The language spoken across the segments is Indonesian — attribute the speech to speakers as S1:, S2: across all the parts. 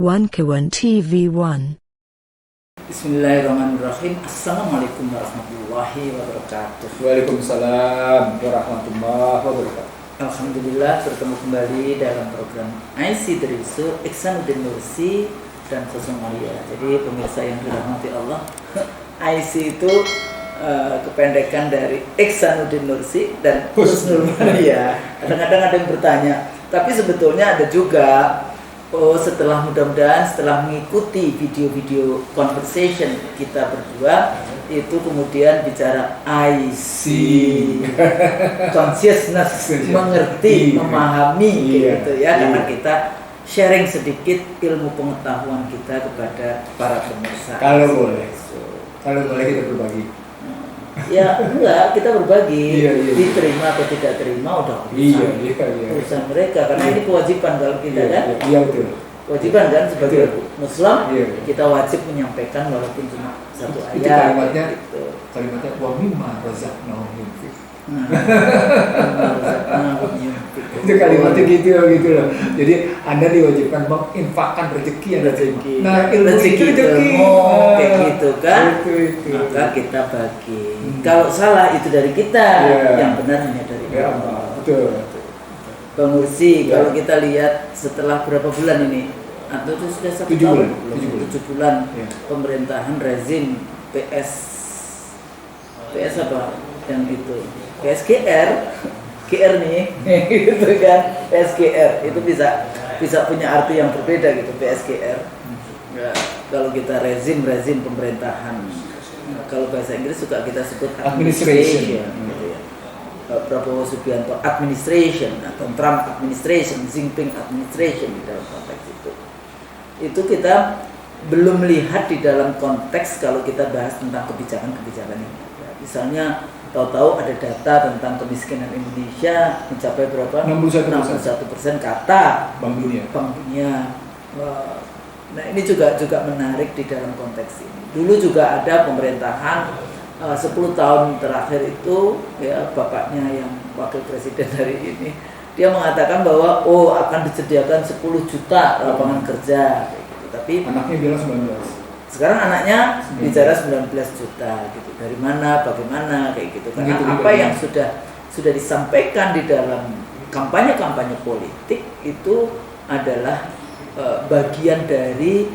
S1: One Kawan TV1.
S2: Bismillahirrahmanirrahim. Assalamualaikum warahmatullahi wabarakatuh.
S3: Waalaikumsalam warahmatullahi wabarakatuh.
S2: Alhamdulillah bertemu kembali dalam program IC Terisu Iksanuddin Nursi dan Husnul Mulia. Jadi pemirsa yang dirahmati Allah, IC itu kependekan dari Iksanuddin Nursi dan Husnul Mulia. Kadang-kadang ada yang bertanya, tapi sebetulnya ada juga setelah mudah-mudahan setelah mengikuti video-video conversation kita berdua itu kemudian bicara IC consciousness, mengerti, memahami gitu ya, karena kita sharing sedikit ilmu pengetahuan kita kepada para pemirsa.
S3: Kalau boleh kita berbagi.
S2: Ya enggak, kita berbagi.
S3: Iya.
S2: Diterima atau tidak terima udah urusan mereka, karena ini kewajiban kalau kita kan.
S3: Iya betul.
S2: Kewajiban kan sebagai Muslim, kita wajib menyampaikan walaupun cuma satu ayat.
S3: Itu kalimatnya,
S2: gitu.
S3: kalimatnya wa mimma razaqnahum yunfiq. Itu kalimatnya gitu loh. Jadi Anda diwajibkan menginfakkan rezeki yang rezeki. Nah, ilmu
S2: rezeki kayak gitu kan.
S3: Itu.
S2: Maka kita bagi. Kalau salah itu dari kita, yang benar hanya dari Allah.
S3: Betul.
S2: Bang Nursi, kalau kita lihat setelah berapa bulan ini, atau itu sudah 1 tahun, 7 bulan pemerintahan rezim PS apa yang itu PSGR nih gitu kan, PSGR itu bisa punya arti yang berbeda gitu, PSGR. Kalau kita rezim pemerintahan, kalau bahasa Inggris suka kita sebut administration gitu ya. Prabowo Subianto administration atau Trump administration, Xi Jinping administration di dalam konteks itu kita belum melihat di dalam konteks kalau kita bahas tentang kebijakan-kebijakan ini. Misalnya tahu-tahu ada data tentang kemiskinan Indonesia mencapai berapa? 61% kata
S3: Bank Dunia.
S2: Nah ini juga menarik di dalam konteks ini. Dulu juga ada pemerintahan 10 tahun terakhir itu ya, bapaknya yang wakil presiden hari ini, dia mengatakan bahwa akan disediakan 10 juta lapangan kerja gitu. Tapi
S3: anaknya bilang 19.
S2: Sekarang anaknya bicara 19 juta gitu. Dari mana, bagaimana kayak gitu. Karena apa yang sudah disampaikan di dalam kampanye politik itu adalah bagian dari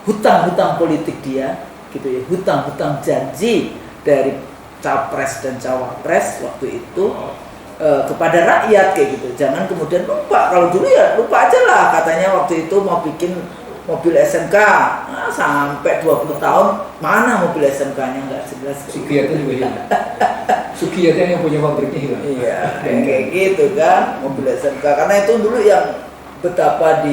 S2: hutang-hutang politik dia gitu ya, hutang-hutang janji dari capres dan cawapres waktu itu kepada rakyat kayak gitu. Jangan kemudian lupa, kalau dulu ya lupa aja lah, katanya waktu itu mau bikin mobil SMK sampai 20 tahun mana mobil SMK-nya nggak jelas.
S3: Sukiyatnya juga hilang. Sukiyatnya yang punya pabriknya hilang.
S2: Iya, kayak gitu kan, mobil SMK, karena itu dulu yang betapa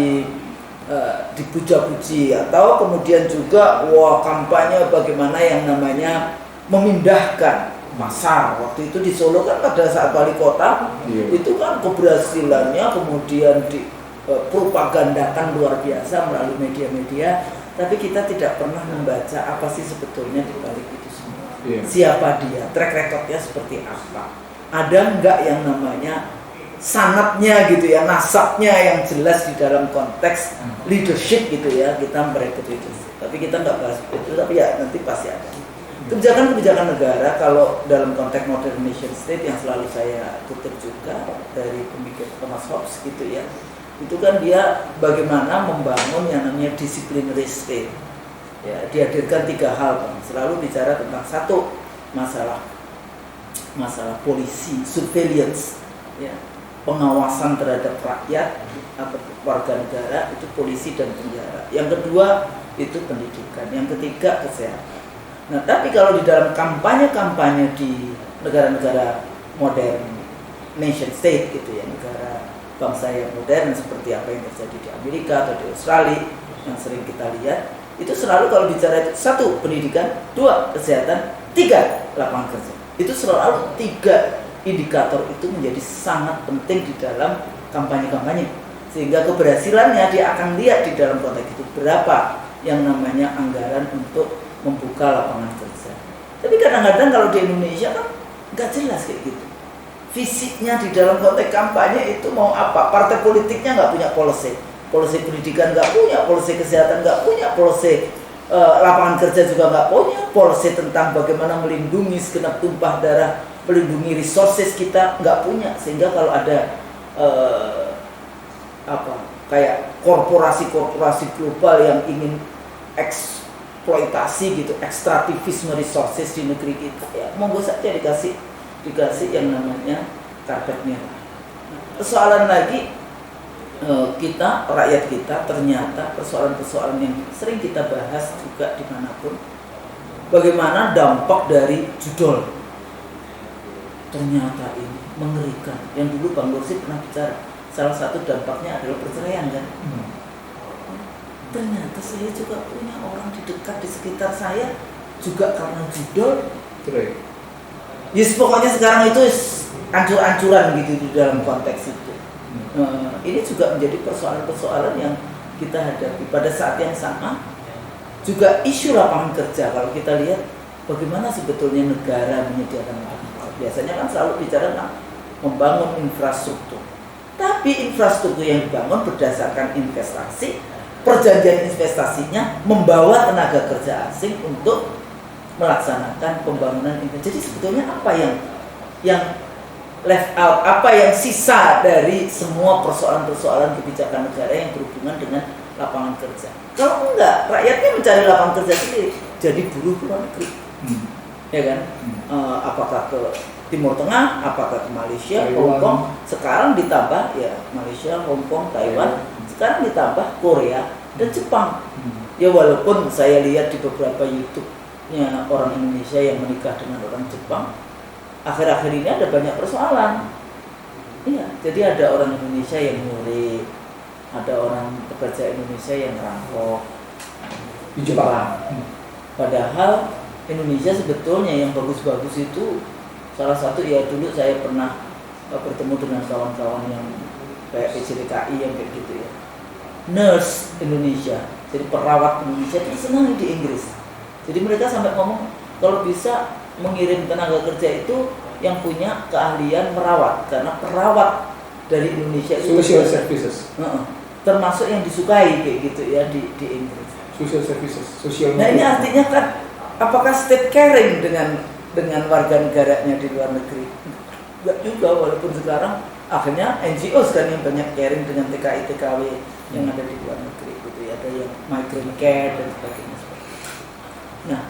S2: dipuja-puji, atau kemudian juga kampanye bagaimana yang namanya memindahkan pasar. Waktu itu di Solo kan pada saat wali kota itu kan keberhasilannya kemudian dipropagandakan luar biasa melalui media-media, tapi kita tidak pernah membaca apa sih sebetulnya di balik itu semua. Siapa dia, track recordnya seperti apa, ada enggak yang namanya sanatnya gitu ya, nasabnya yang jelas di dalam konteks leadership gitu ya. Kita merekrut itu, tapi kita enggak bahas itu, tapi ya nanti pasti ada kebijakan negara. Kalau dalam konteks modern nation state yang selalu saya kutip juga dari pemikir Thomas Hobbes gitu ya, itu kan dia bagaimana membangun yang namanya disciplinary state ya. Dihadirkan 3 hal kan. Selalu bicara tentang satu, masalah polisi, surveillance ya, pengawasan terhadap rakyat atau warga negara, itu polisi dan penjara. Yang kedua itu pendidikan, yang ketiga kesehatan. Nah, tapi kalau di dalam kampanye di negara-negara modern nation state gitu ya, negara bangsa yang modern seperti apa yang terjadi di Amerika atau di Australia yang sering kita lihat, itu selalu kalau bicara itu 1 pendidikan, 2 kesehatan, 3 lapangan kerja. Itu selalu 3 indikator itu menjadi sangat penting di dalam kampanye, sehingga keberhasilannya dia akan lihat di dalam konteks itu berapa yang namanya anggaran untuk membuka lapangan kerja. Tapi kadang-kadang kalau di Indonesia kan nggak jelas kayak gitu. Fisiknya di dalam konteks kampanye itu mau apa? Partai politiknya nggak punya policy. polisi pendidikan nggak punya, polisi kesehatan nggak punya, polisi lapangan kerja juga nggak punya, polisi tentang bagaimana melindungi segenap tumpah darah, melindungi resources kita nggak punya. Sehingga kalau ada kayak korporasi-korporasi global yang ingin eksploitasi gitu, ekstraktivisme resources di negeri kita, ya monggo saja dikasih yang namanya karpet merah. Persoalan lagi, kita, rakyat kita, ternyata persoalan-persoalan yang sering kita bahas juga dimanapun, bagaimana dampak dari judul. Ternyata ini mengerikan. Yang dulu Bang Lursi pernah bicara, salah satu dampaknya adalah perceraian kan. Ternyata saya juga punya orang di dekat, di sekitar saya juga karena judul. Yes, pokoknya sekarang itu ancur-ancuran gitu di dalam konteks itu. Ini juga menjadi persoalan-persoalan yang kita hadapi. Pada saat yang sama juga isu lapangan kerja. Kalau kita lihat bagaimana sebetulnya negara menyediakan lapangan kerja, biasanya kan selalu bicara tentang membangun infrastruktur. Tapi infrastruktur yang dibangun berdasarkan investasi, perjanjian investasinya membawa tenaga kerja asing untuk melaksanakan pembangunan infrastruktur. Jadi sebetulnya apa yang left out, apa yang sisa dari semua persoalan-persoalan kebijakan negara yang berhubungan dengan lapangan kerja? Kalau enggak, rakyatnya mencari lapangan kerja sendiri, jadi buruh luar negeri, ya kan? Apakah ke Timur Tengah, apakah ke Malaysia, Hong Kong, sekarang ditambah ya Malaysia, Hong Kong, Taiwan, sekarang ditambah Korea dan Jepang. Ya walaupun saya lihat di beberapa YouTube-nya orang Indonesia yang menikah dengan orang Jepang, akhir-akhir ini ada banyak persoalan. Iya, jadi ada orang Indonesia yang nyuri, ada orang pekerja Indonesia yang rampok
S3: di Jepang.
S2: Padahal Indonesia sebetulnya yang bagus-bagus itu, salah satu ya dulu saya pernah bertemu dengan kawan-kawan yang kayak PJDKI yang kayak gitu ya. Nurse Indonesia, jadi perawat Indonesia itu senang di Inggris. Jadi mereka sampai ngomong kalau bisa mengirim tenaga kerja itu yang punya keahlian merawat, karena perawat dari Indonesia itu
S3: social services,
S2: termasuk yang disukai kayak gitu ya di Inggris.
S3: Social services, social.
S2: Nah ini artinya kan apakah state caring dengan warga negaranya di luar negeri? Enggak juga, walaupun sekarang akhirnya NGO sekarang yang banyak caring dengan TKI TKW yang ada di luar negeri gitu ya, ada yang migrant care dan sebagainya. Nah,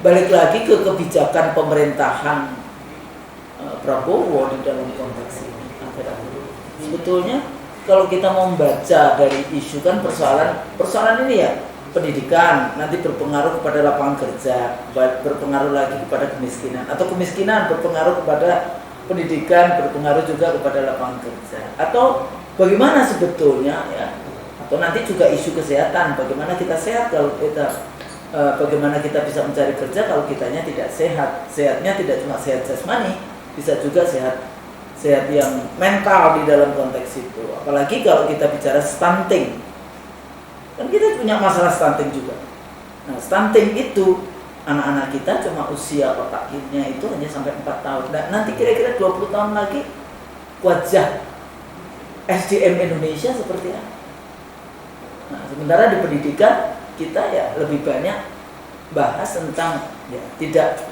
S2: balik lagi ke kebijakan pemerintahan Prabowo di dalam konteks ini. Sebetulnya kalau kita mau membaca dari isu kan persoalan ini ya, pendidikan nanti berpengaruh kepada lapangan kerja, berpengaruh lagi kepada kemiskinan, atau kemiskinan berpengaruh kepada pendidikan, berpengaruh juga kepada lapangan kerja, atau bagaimana sebetulnya ya, atau nanti juga isu kesehatan, bagaimana kita sehat kalau kita bagaimana kita bisa mencari kerja kalau kitanya tidak sehat. Sehatnya tidak cuma sehat jasmani, bisa juga sehat yang mental di dalam konteks itu. Apalagi kalau kita bicara stunting, kan kita punya masalah stunting juga. Nah, stunting itu anak-anak kita cuma usia otaknya itu hanya sampai 4 tahun. Nah, nanti kira-kira 20 tahun lagi wajah SDM Indonesia seperti apa? Nah, sementara di pendidikan kita ya lebih banyak bahas tentang ya tidak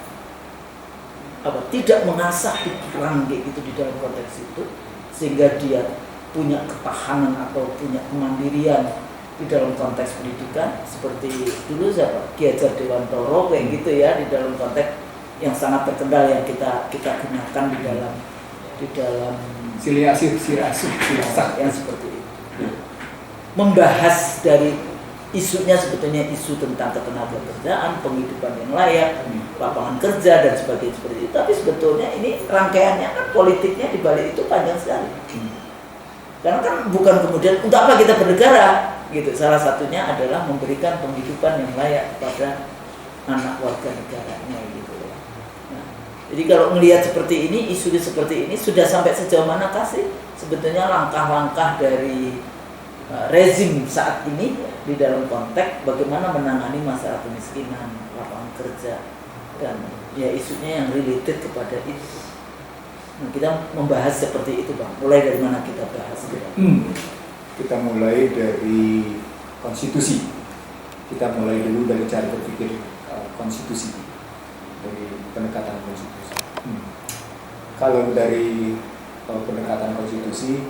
S2: mengasah pikiran kayak gitu di dalam konteks itu, sehingga dia punya ketahanan atau punya kemandirian di dalam konteks pendidikan seperti dulu siapa Ki Hajar Dewantoro kayak gitu ya, di dalam konteks yang sangat terkenal yang kita gunakan di dalam
S3: siliasi
S2: yang seperti itu. Membahas dari isunya sebetulnya isu tentang ketenagakerjaan, penghidupan yang layak, lapangan kerja dan sebagainya seperti itu. Tapi sebetulnya ini rangkaiannya kan politiknya di balik itu panjang sekali. Karena kan bukan kemudian untuk apa kita bernegara gitu. Salah satunya adalah memberikan penghidupan yang layak kepada anak warga negaranya gitu. Nah, jadi kalau melihat seperti ini, isu seperti ini sudah sampai sejauh mana sih sebetulnya langkah-langkah dari rezim saat ini di dalam konteks bagaimana menangani masalah kemiskinan, lapangan kerja, dan ya isunya yang related kepada itu. Nah, kita membahas seperti itu Bang. Mulai dari mana kita bahas?
S3: kita mulai dari konstitusi. Kita mulai dulu dari cara berpikir konstitusi, dari pendekatan konstitusi. Kalau dari pendekatan konstitusi,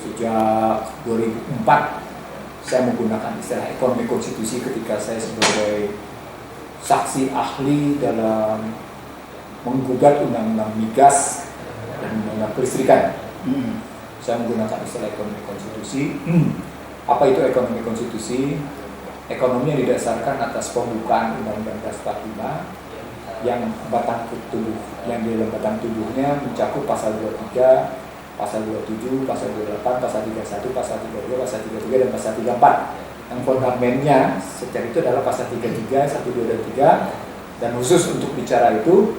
S3: sejak 2004 saya menggunakan istilah ekonomi konstitusi ketika saya sebagai saksi ahli dalam menggugat undang-undang migas dan undang-undang kelistrikan. Saya menggunakan istilah ekonomi konstitusi. Apa itu ekonomi konstitusi? Ekonomi yang didasarkan atas pembukaan Undang-Undang Dasar 45 yang batang tubuh, yang di dalam batang tubuhnya mencakup pasal 23, pasal 27, pasal 28, pasal 31, pasal 32, pasal 33 dan pasal 34. Yang fundamennya secara itu adalah pasal 33, 1, 2 dan 3. Dan khusus untuk bicara itu,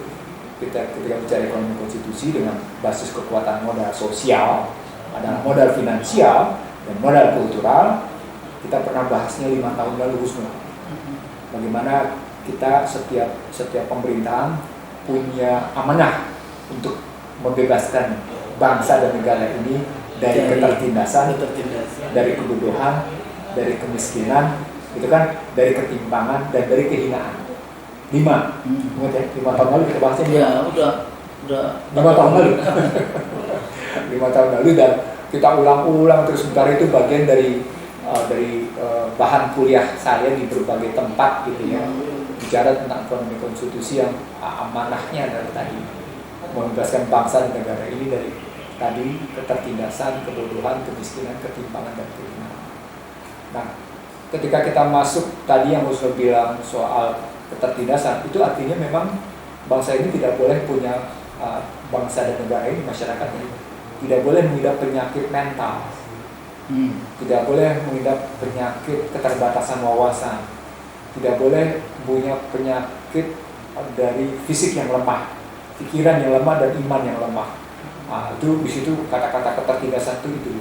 S3: ketika bicara ekonomi konstitusi dengan basis kekuatan modal sosial, ada modal finansial dan modal kultural, kita pernah bahasnya 5 tahun lalu Husnu. Bagaimana kita setiap pemerintahan punya amanah untuk membebaskan bangsa dan negara ini dari ketertindasan, dari kebodohan, dari kemiskinan, itu kan, dari ketimpangan dan dari kehinaan. 5 tahun lalu kita bahasnya.
S2: Ya, udah
S3: 5 tahun lalu. 5 tahun lalu, dan kita ulang-ulang terus. Sebentar itu bagian dari bahan kuliah saya di berbagai tempat gitu ya, bicara tentang ekonomi konstitusi yang amanahnya adalah tadi membebaskan bangsa dan negara ini dari tadi ketertindasan, kebodohan, kemiskinan, ketimpangan dan kehinaan. Nah, ketika kita masuk tadi yang Muslim bilang soal ketertindasan, itu artinya memang bangsa ini tidak boleh punya bangsa dan negara ini, masyarakat ini tidak boleh mengidap penyakit mental, tidak boleh mengidap penyakit keterbatasan wawasan, tidak boleh punya penyakit dari fisik yang lemah, pikiran yang lemah dan iman yang lemah. Itu di situ kata-kata ketertindasan itu.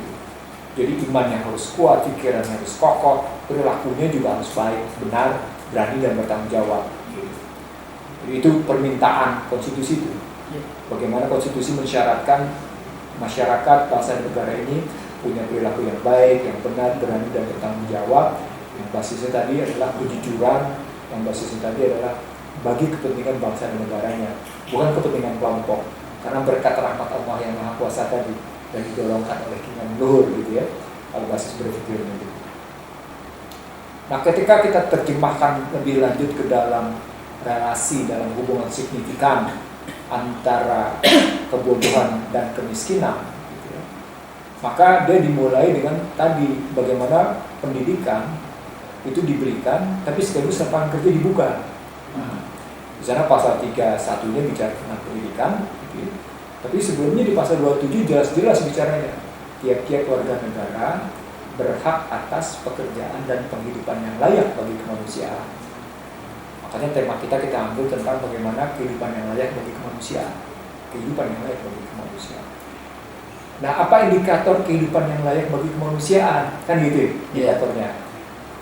S3: Jadi imannya harus kuat, pikirannya harus kokoh, perilakunya juga harus baik, benar, berani dan bertanggung jawab. Jadi itu permintaan konstitusi itu. Bagaimana konstitusi mensyaratkan masyarakat, bangsa dan negara ini punya perilaku yang baik, yang benar, berani dan bertanggung jawab. Yang basisnya tadi adalah kejujuran, yang basisnya tadi adalah bagi kepentingan bangsa dan negaranya, bukan kepentingan kelompok. Karena berkat rahmat Allah yang Maha Kuasa tadi dan didorongkan oleh keinginan luhur gitu ya, kalau basis berpikirnya gitu. Nah, ketika kita terjemahkan lebih lanjut ke dalam relasi, dalam hubungan signifikan antara kebodohan dan kemiskinan gitu ya, maka dia dimulai dengan tadi bagaimana pendidikan itu diberikan, tapi sekaligus lapangan kerja dibuka. Di sana pasal 31-nya bicara tentang pendidikan, gitu. Tapi sebelumnya di pasal 27 jelas-jelas bicaranya tiap-tiap warga negara berhak atas pekerjaan dan penghidupan yang layak bagi kemanusiaan. Makanya tema kita ambil tentang bagaimana kehidupan yang layak bagi kemanusiaan, kehidupan yang layak bagi kemanusiaan. Nah, apa indikator kehidupan yang layak bagi kemanusiaan? Kan gitu indikatornya.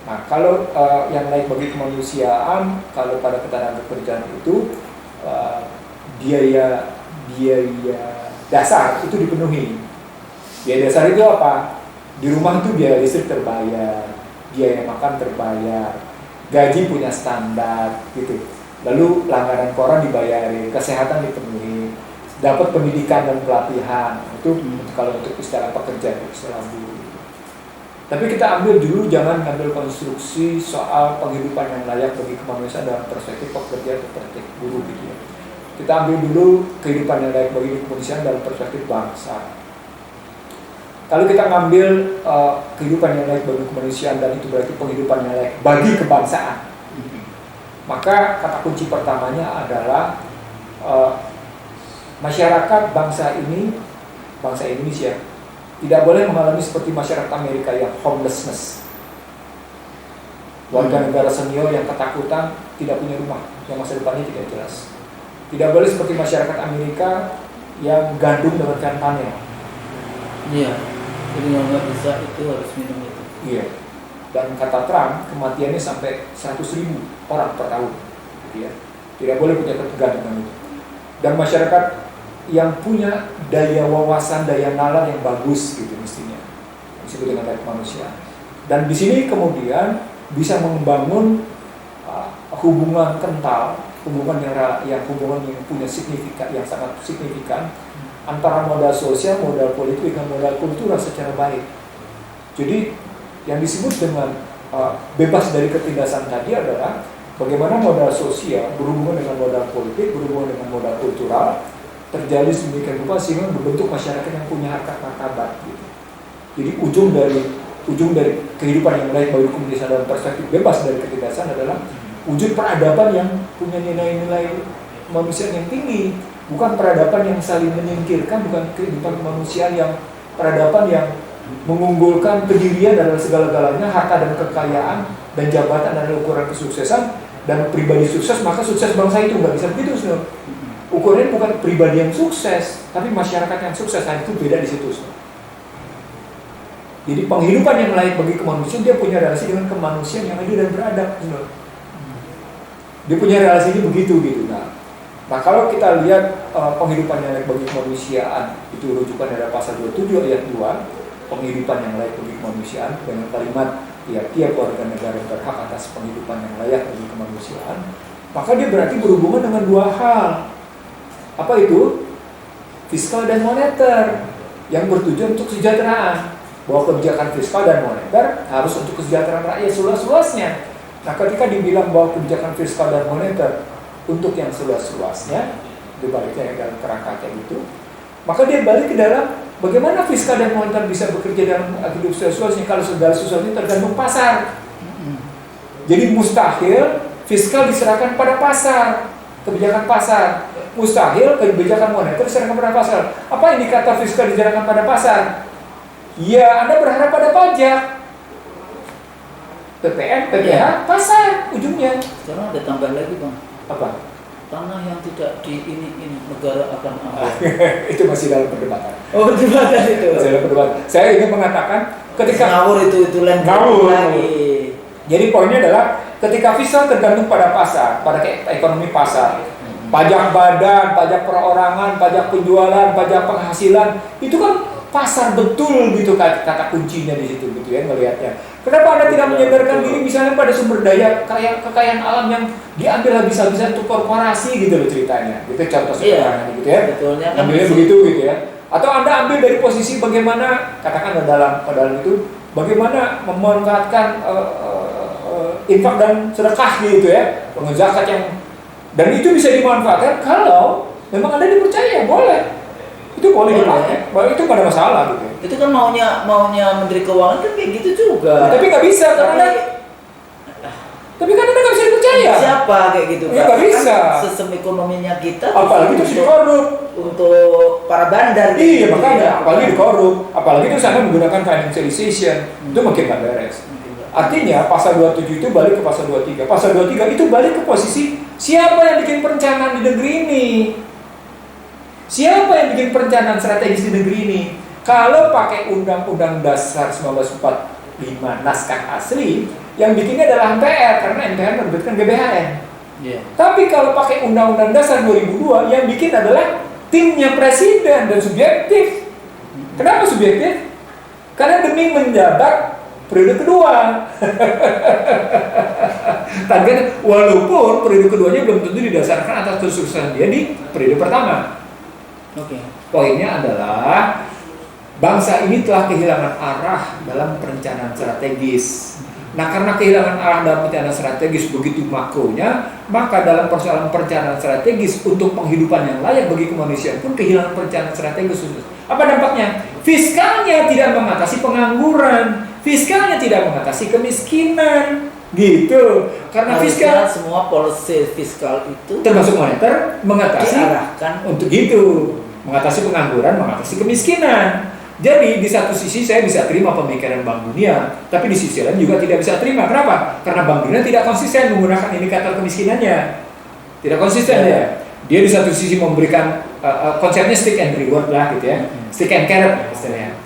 S3: Nah, kalau yang layak bagi kemanusiaan, kalau pada ketenagakerjaan itu biaya dasar itu dipenuhi. Biaya dasar itu apa? Di rumah itu biaya listrik terbayar, biaya makan terbayar, gaji punya standar gitu. Lalu langganan koran dibayarin, kesehatan dipenuhi, dapat pendidikan dan pelatihan. Itu kalau untuk istilah pekerja, istilah buruh. Tapi kita ambil dulu, jangan ngambil konstruksi soal penghidupan yang layak bagi kemanusiaan dalam perspektif pekerja atau perspektif buruh gitu ya. Kita ambil dulu kehidupan yang layak bagi kemanusiaan dalam perspektif bangsa. Kalau kita ngambil kehidupan yang layak bagi kemanusiaan dan itu berarti penghidupan yang layak bagi kebangsaan, maka kata kunci pertamanya adalah masyarakat bangsa ini, bangsa Indonesia, tidak boleh mengalami seperti masyarakat Amerika yang homelessness. Warga negara senior yang ketakutan, tidak punya rumah, yang masa depannya tidak jelas. Tidak boleh seperti masyarakat Amerika yang gandum dengan fentanyl.
S2: Iya, jadi nggak bisa itu harus minum itu.
S3: Iya. Dan kata Trump, kematiannya sampai 100.000 orang per tahun. Ya. Tidak boleh punya ketergantungan itu. Dan masyarakat yang punya daya wawasan, daya nalar yang bagus gitu mestinya. disebut dengan layak kemanusiaan. Dan di sini kemudian bisa membangun hubungan kental, hubungan yang punya signifikan, yang sangat signifikan antara modal sosial, modal politik, dan modal kultural secara baik. Jadi yang disebut dengan bebas dari ketindasan tadi adalah bagaimana modal sosial berhubungan dengan modal politik, berhubungan dengan modal kultural terjadi sedemikian rupa sehingga membentuk masyarakat yang punya harkat martabat. Gitu. Jadi ujung dari kehidupan yang layak bagi komunitas dalam perspektif bebas dari ketindasan adalah wujud peradaban yang punya nilai-nilai kemanusiaan yang tinggi, bukan peradaban yang saling menyingkirkan, bukan kehidupan kemanusiaan yang peradaban yang mengunggulkan pendirian adalah segala-galanya, harta dan kekayaan dan jabatan adalah ukuran kesuksesan, dan pribadi sukses maka sukses bangsa itu. Nggak bisa begitu, Saudara. Ukurannya bukan pribadi yang sukses, tapi masyarakat yang sukses. Nah, itu beda di situ, Saudara. Jadi penghidupan yang layak bagi kemanusiaan dia punya relasi dengan kemanusiaan yang adil dan beradab, Saudara. Dia punya relasi ini begitu gitu. Nah kalau kita lihat penghidupan yang layak bagi kemanusiaan itu rujukan dari pasal 27 ayat 2, penghidupan yang layak bagi kemanusiaan dengan kalimat tiap-tiap warga negara berhak atas penghidupan yang layak bagi kemanusiaan, maka dia berarti berhubungan dengan dua hal. Apa itu? Fiskal dan moneter yang bertujuan untuk kesejahteraan. Bahwa kebijakan fiskal dan moneter harus untuk kesejahteraan rakyat seluas-luasnya. Nah, ketika dibilang bahwa kebijakan fiskal dan moneter untuk yang seluas-luasnya, dibaliknya dalam kerangka kayak gitu, maka dia balik ke dalam bagaimana fiskal dan moneter bisa bekerja dalam hidup seluas-luasnya kalau segala sesuatu ini tergantung pasar. Jadi mustahil fiskal diserahkan pada pasar, kebijakan pasar. Mustahil kebijakan moneter diserahkan pada pasar. Apa indikator fiskal diserahkan pada pasar? Ya, Anda berharap pada pajak. PPN, PPH, pasar ujungnya.
S2: Sekarang ada tambahan lagi, Bang.
S3: Apa?
S2: Tanah yang tidak di ini negara akan ambil.
S3: Itu masih dalam perdebatan.
S2: Oh, perdebatan itu.
S3: Masih dalam perdebatan. Saya ingin mengatakan ketika
S2: ngawur itu lain lagi.
S3: Jadi poinnya adalah ketika fiskal tergantung pada pasar, pada ekonomi pasar. Pajak badan, pajak perorangan, pajak penjualan, pajak penghasilan, itu kan pasar betul gitu kata kuncinya di situ gitu ya ngelihatnya. Kenapa Anda tidak menyadarkan diri misalnya pada sumber daya kekayaan alam yang diambil habis-habisan untuk korporasi gitu loh ceritanya. Itu contoh sederhananya gitu ya.
S2: Betulnya kan
S3: ambilnya begitu gitu ya. Atau Anda ambil dari posisi bagaimana katakan dalam itu bagaimana memanfaatkan infak dan sedekah gitu ya. Zakat yang dan itu bisa dimanfaatkan kalau memang Anda dipercaya, boleh. Itu boleh dipakai, itu nggak ada masalah gitu.
S2: Itu kan maunya Menteri Keuangan kan kayak gitu juga.
S3: Tapi nggak bisa karena tapi kan Anda nggak bisa dipercaya.
S2: Siapa kayak gitu?
S3: Ya, nggak bisa.
S2: Kan sistem ekonominya kita.
S3: Apalagi itu dikorup
S2: untuk para bandar.
S3: Iya makanya, apalagi dikorup, apalagi itu sana menggunakan financialization, itu makin nggak beres. Artinya pasal 27 itu balik ke pasal 23. Pasal 23 itu balik ke posisi siapa yang bikin perencanaan di negeri ini. Siapa yang bikin perencanaan strategis di negeri ini? Kalau pakai Undang-Undang Dasar 1945 naskah asli, yang bikinnya adalah MPR karena MPR menerbitkan GBHN. Yeah. Tapi kalau pakai Undang-Undang Dasar 2002, yang bikin adalah timnya presiden dan subjektif. Kenapa subjektif? Karena demi menjabat periode kedua. Target walaupun periode keduanya belum tentu didasarkan atas kesuksesan dia di periode pertama.
S2: Oke.
S3: Poinnya adalah bangsa ini telah kehilangan arah dalam perencanaan strategis. Nah, karena kehilangan arah dalam perencanaan strategis begitu makronya, maka dalam persoalan perencanaan strategis untuk penghidupan yang layak bagi kemanusiaan pun kehilangan perencanaan strategis. Apa dampaknya? Fiskalnya tidak mengatasi pengangguran, fiskalnya tidak mengatasi kemiskinan, gitu. Karena fiskal
S2: semua policy fiskal itu
S3: termasuk moneter mengatasi
S2: diarahkan
S3: untuk gitu, mengatasi pengangguran, mengatasi kemiskinan. Jadi di satu sisi saya bisa terima pemikiran Bank Dunia, tapi di sisi lain juga tidak bisa terima. Kenapa? Karena Bank Dunia tidak konsisten menggunakan indikator kemiskinannya. Tidak konsisten ya. Dia di satu sisi memberikan konsepnya stick and reward lah gitu ya. Stick and carrot istilahnya.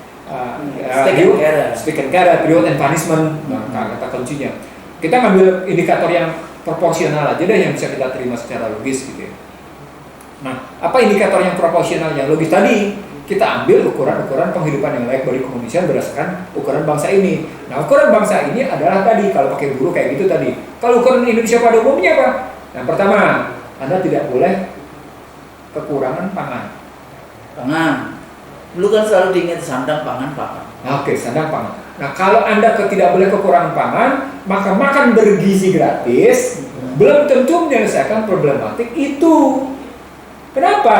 S3: Stick and carrot, reward and punishment, kata kuncinya. Kita ngambil indikator yang proporsional aja deh yang bisa kita terima secara logis gitu ya. Nah, apa indikator yang proporsional yang logis tadi? kita ambil ukuran-ukuran penghidupan yang layak bagi kemanusiaan berdasarkan ukuran bangsa ini. Nah, ukuran bangsa ini adalah tadi, kalau pakai buruh kayak gitu tadi. Kalau ukuran Indonesia pada umumnya apa? Yang pertama, Anda tidak boleh kekurangan pangan.
S2: Pangan. Dulu kan selalu diingat sandang pangan papan.
S3: Oke, sandang pangan. Nah, kalau Anda tidak boleh kekurangan pangan, maka makan bergizi gratis belum tentu menyelesaikan problematik itu. Kenapa?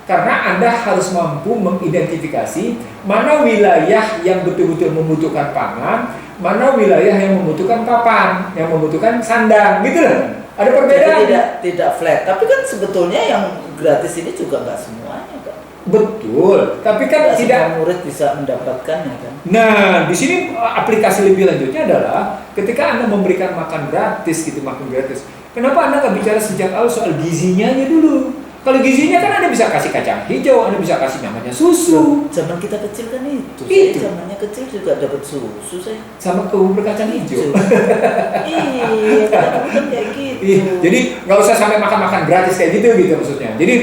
S3: Karena Anda harus mampu mengidentifikasi mana wilayah yang betul-betul membutuhkan pangan, mana wilayah yang membutuhkan papan, yang membutuhkan sandang, gitu loh. Ada perbedaan.
S2: Jadi tidak flat. Tapi kan sebetulnya yang gratis ini juga nggak semuanya, kan?
S3: Betul. Tapi kan tidak
S2: semua murid bisa mendapatkannya, kan?
S3: Nah, di sini aplikasi lebih lanjutnya adalah ketika Anda memberikan makan gratis gitu, makan gratis. Kenapa Anda nggak bicara sejak awal soal gizinya aja dulu? Kalau gizinya kan Anda bisa kasih kacang hijau, Anda bisa kasih namanya susu.
S2: Zaman kita kecil kan itu. Saya zamannya kecil juga dapat susu saya.
S3: Sama bubur kacang hijau.
S2: Iya, kan kayak gitu.
S3: Iya, jadi nggak usah sampai makan-makan gratis kayak gitu maksudnya. Jadi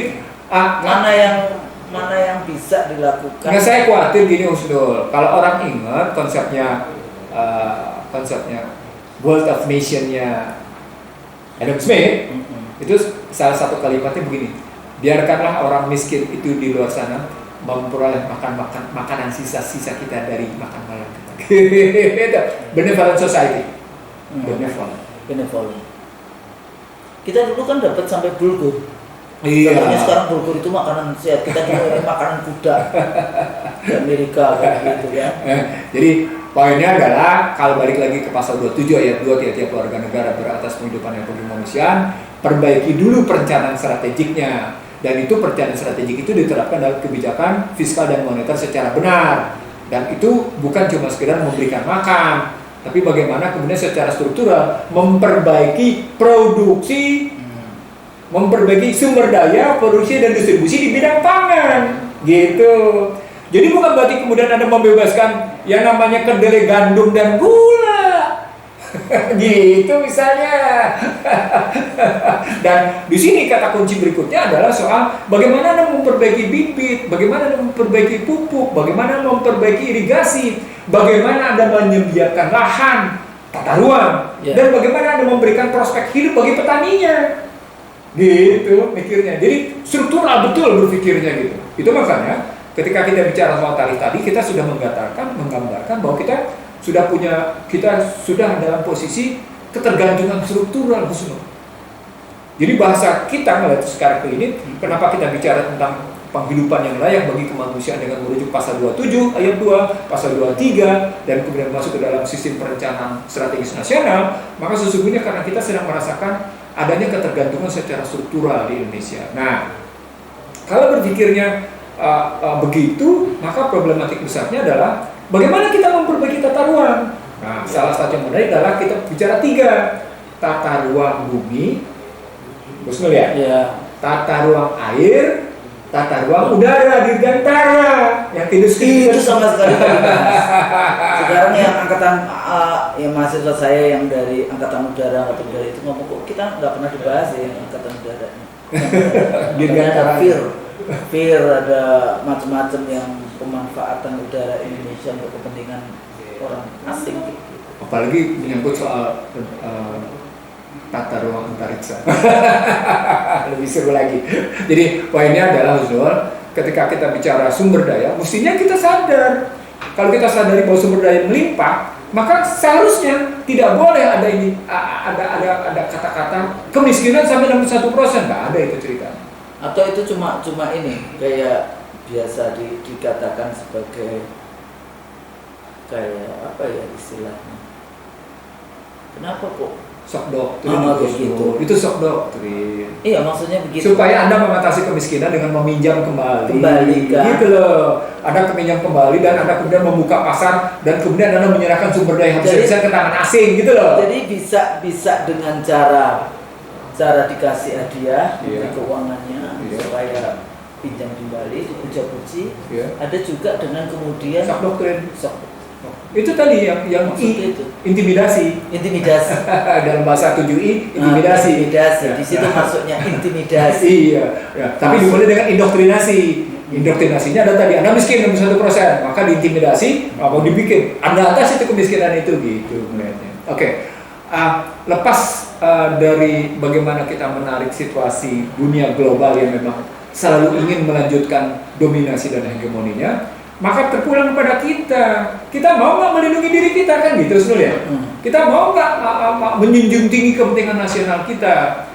S2: mana yang bisa dilakukan?
S3: Nggak, saya khawatir gini Usdul. Kalau orang ingat konsepnya World of Nation-nya Adam Smith, itu salah satu kalimatnya begini: biarkanlah orang miskin itu di luar sana memperoleh makanan sisa-sisa kita dari makan malam kita. Itu benevolent society. Benevolent.
S2: Kita dulu kan dapat sampai bulgur.
S3: Iya.
S2: Katanya sekarang bulgur itu makanan sehat. Kita dulu ini makanan kuda di Amerika kayak gitu ya.
S3: Jadi poinnya adalah kalau balik lagi ke pasal 27 ayat 2, tiap-tiap warga negara beratas kehidupan yang kemanusiaan, perbaiki dulu perencanaan strategiknya. Dan itu perencanaan strategik itu diterapkan dalam kebijakan fiskal dan moneter secara benar. Dan itu bukan cuma sekedar memberikan makan, tapi bagaimana kemudian secara struktural memperbaiki produksi, memperbaiki sumber daya, produksi dan distribusi di bidang pangan, gitu. Jadi bukan berarti kemudian Anda membebaskan yang namanya kedelai, gandum dan gula, gitu misalnya. Dan di sini kata kunci berikutnya adalah soal bagaimana Anda memperbaiki bibit, bagaimana Anda memperbaiki pupuk, bagaimana memperbaiki irigasi, bagaimana Anda menyediakan lahan, tata ruang, dan bagaimana Anda memberikan prospek hidup bagi petaninya. Gitu mikirnya. Jadi struktural betul berpikirnya gitu. Itu makanya ketika kita bicara soal tarif tadi, kita sudah menggambarkan bahwa kita sudah dalam posisi ketergantungan struktural Husnul. Jadi bahasa kita melihat sekarang ini, kenapa kita bicara tentang penghidupan yang layak bagi kemanusiaan dengan merujuk pasal 27 ayat 2, pasal 23 dan kemudian masuk ke dalam sistem perencanaan strategis nasional, maka sesungguhnya karena kita sedang merasakan adanya ketergantungan secara struktural di Indonesia. Nah, kalau berpikirnya begitu, maka problematik besarnya adalah bagaimana kita memperbaiki tata ruang. Nah, salah satu yang menarik adalah kita bicara 3, tata ruang bumi, Husnul ya? Tata ruang air, tata ruang udara, dirgantara, yang tidak
S2: itu sama sekali tidak dibahas. Sekarang yang angkatan yang mahasiswa saya yang dari angkatan udara itu ngomong kok kita nggak pernah dibahas ya yang angkatan udara. Ada FIR, ada macam-macam yang pemanfaatan udara Indonesia untuk kepentingan orang asing.
S3: Apalagi menyangkut soal tata ruang antariksa. Lebih seru lagi. Jadi poinnya adalah Husnul, ketika kita bicara sumber daya, mestinya kita sadar. Kalau kita sadari bahwa sumber daya melimpah, maka seharusnya tidak boleh ada kata-kata kemiskinan sampai 61%. Nggak ada itu cerita.
S2: Atau itu cuma ini kayak biasa dikatakan sebagai kayak apa ya istilahnya? Kenapa kok?
S3: Shock doktrin
S2: gitu.
S3: Itu shock doktrin.
S2: Iya, maksudnya begitu.
S3: Supaya Anda mengatasi kemiskinan dengan meminjam kembali
S2: kan?
S3: Gitu loh. Anda meminjam kembali dan Anda kemudian membuka pasar dan kemudian Anda menyerahkan sumber daya habis-habisan ke tangan asing gitu loh.
S2: Jadi bisa dengan cara dikasih hadiah di keuangannya supaya pinjam kembali, dipuja-puji. Ada juga dengan kemudian
S3: shock doktrin. Itu tadi yang intimidasi. Dalam bahasa 7I intimidasi.
S2: Di situ masuknya intimidasi.
S3: Iya. Ya. Tapi dimulai dengan indoktrinasi. Indoktrinasinya ada tadi, Anda miskin 61%, maka diintimidasi, mau dibikin, Anda atas itu kemiskinan itu, gitu melihatnya. Oke. Lepas dari bagaimana kita menarik situasi dunia global yang memang selalu ingin melanjutkan dominasi dan hegemoninya, maka terpulang kepada kita mau nggak melindungi diri kita, kan gitu sebenarnya. Kita mau nggak menjunjung tinggi kepentingan nasional kita.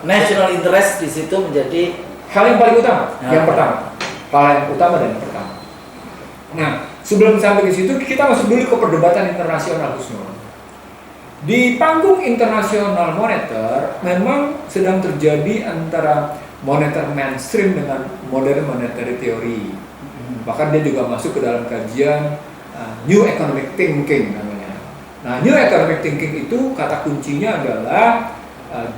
S2: National interest di situ menjadi
S3: hal yang paling utama, yang pertama, hal yang utama dan yang pertama. Nah, sebelum sampai ke situ, kita masuk dulu ke perdebatan internasional, Husnul. Di panggung internasional moneter, memang sedang terjadi antara moneter mainstream dengan modern monetary theory. Bahkan dia juga masuk ke dalam kajian New Economic Thinking namanya. Nah, New Economic Thinking itu kata kuncinya adalah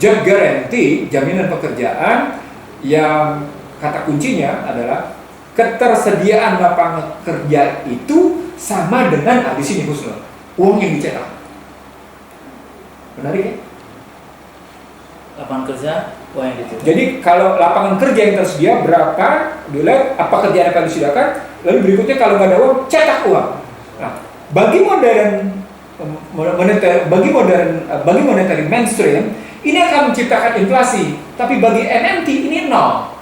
S3: job guarantee, jaminan pekerjaan, yang kata kuncinya adalah ketersediaan lapangan kerja itu sama dengan di sini Husnul, uang yang dicetak. Menarik ya?
S2: lapangan kerja, uang yang dicetak.
S3: Jadi kalau lapangan kerja yang tersedia berapa, dilihat apa kerjaan yang akan disediakan, lalu berikutnya kalau nggak ada uang, cetak uang. Nah, bagi monetary mainstream ini akan menciptakan inflasi, tapi bagi MMT ini nol.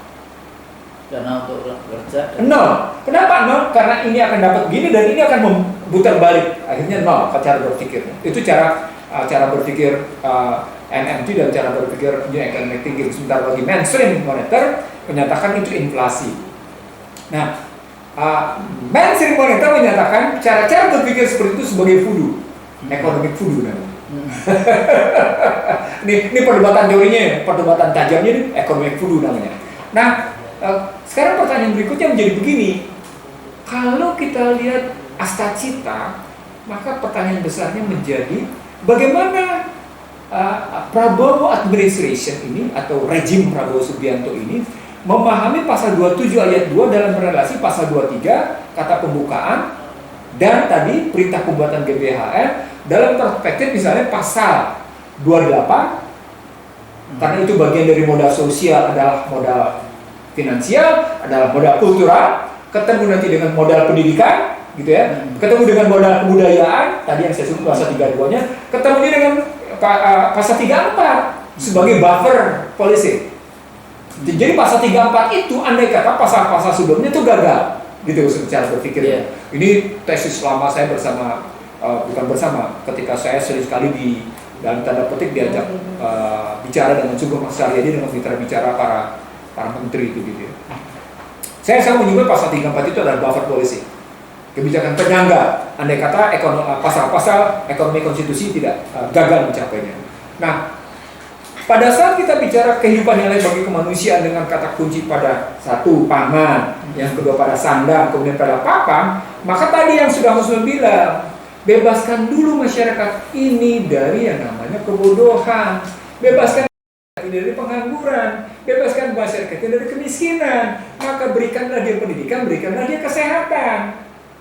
S2: Dana untuk kerja
S3: Nol. Kenapa nol? Karena ini akan dapat gini dan ini akan memutar balik, akhirnya nol cara berpikirnya. Itu cara berpikir MMT dan cara berpikir New Economic Thinking. Sementara bagi mainstream moneter menyatakan itu inflasi. Nah, mainstream moneter menyatakan cara berpikir seperti itu sebagai voodoo, economic voodoo namanya. ini perdebatan teorinya, perdebatan tajamnya ini economic voodoo namanya. Nah, sekarang pertanyaan berikutnya menjadi begini. Kalau kita lihat Astacita, maka pertanyaan besarnya menjadi bagaimana Prabowo administration ini atau rejim Prabowo Subianto ini memahami pasal 27 ayat 2 dalam relasi pasal 23 kata pembukaan dan tadi perintah pembuatan GBHN dalam perspektif misalnya pasal 28 karena itu bagian dari modal sosial adalah modal finansial, adalah modal kultural, ketemu nanti dengan modal pendidikan gitu ya, ketemu dengan modal kebudayaan tadi yang saya sebut pasal 32-nya, ketemu dengan pasal 34 sebagai buffer policy. Jadi pasal 34 itu andai kata pasal-pasal sebelumnya itu gagal gitu secara berpikir. Ini tesis lama saya bersama ketika saya sering sekali di dalam tanda petik diajak bicara dengan Sugeng Mas Saryadi dengan mitra bicara para menteri itu gitu ya. Saya menyebut pasal 34 itu adalah buffer policy, kebijakan penyangga andai kata pasal-pasal ekonomi konstitusi tidak gagal mencapainya. Nah, pada saat kita bicara kehidupan yang lain bagi kemanusiaan dengan kata kunci pada satu pangan, yang kedua pada sandang, kemudian pada papan, maka tadi yang sudah Husnul bilang, bebaskan dulu masyarakat ini dari yang namanya kebodohan, bebaskan ini dari pengangguran, bebaskan masyarakat ini dari kemiskinan, maka berikanlah dia pendidikan, berikanlah dia kesehatan.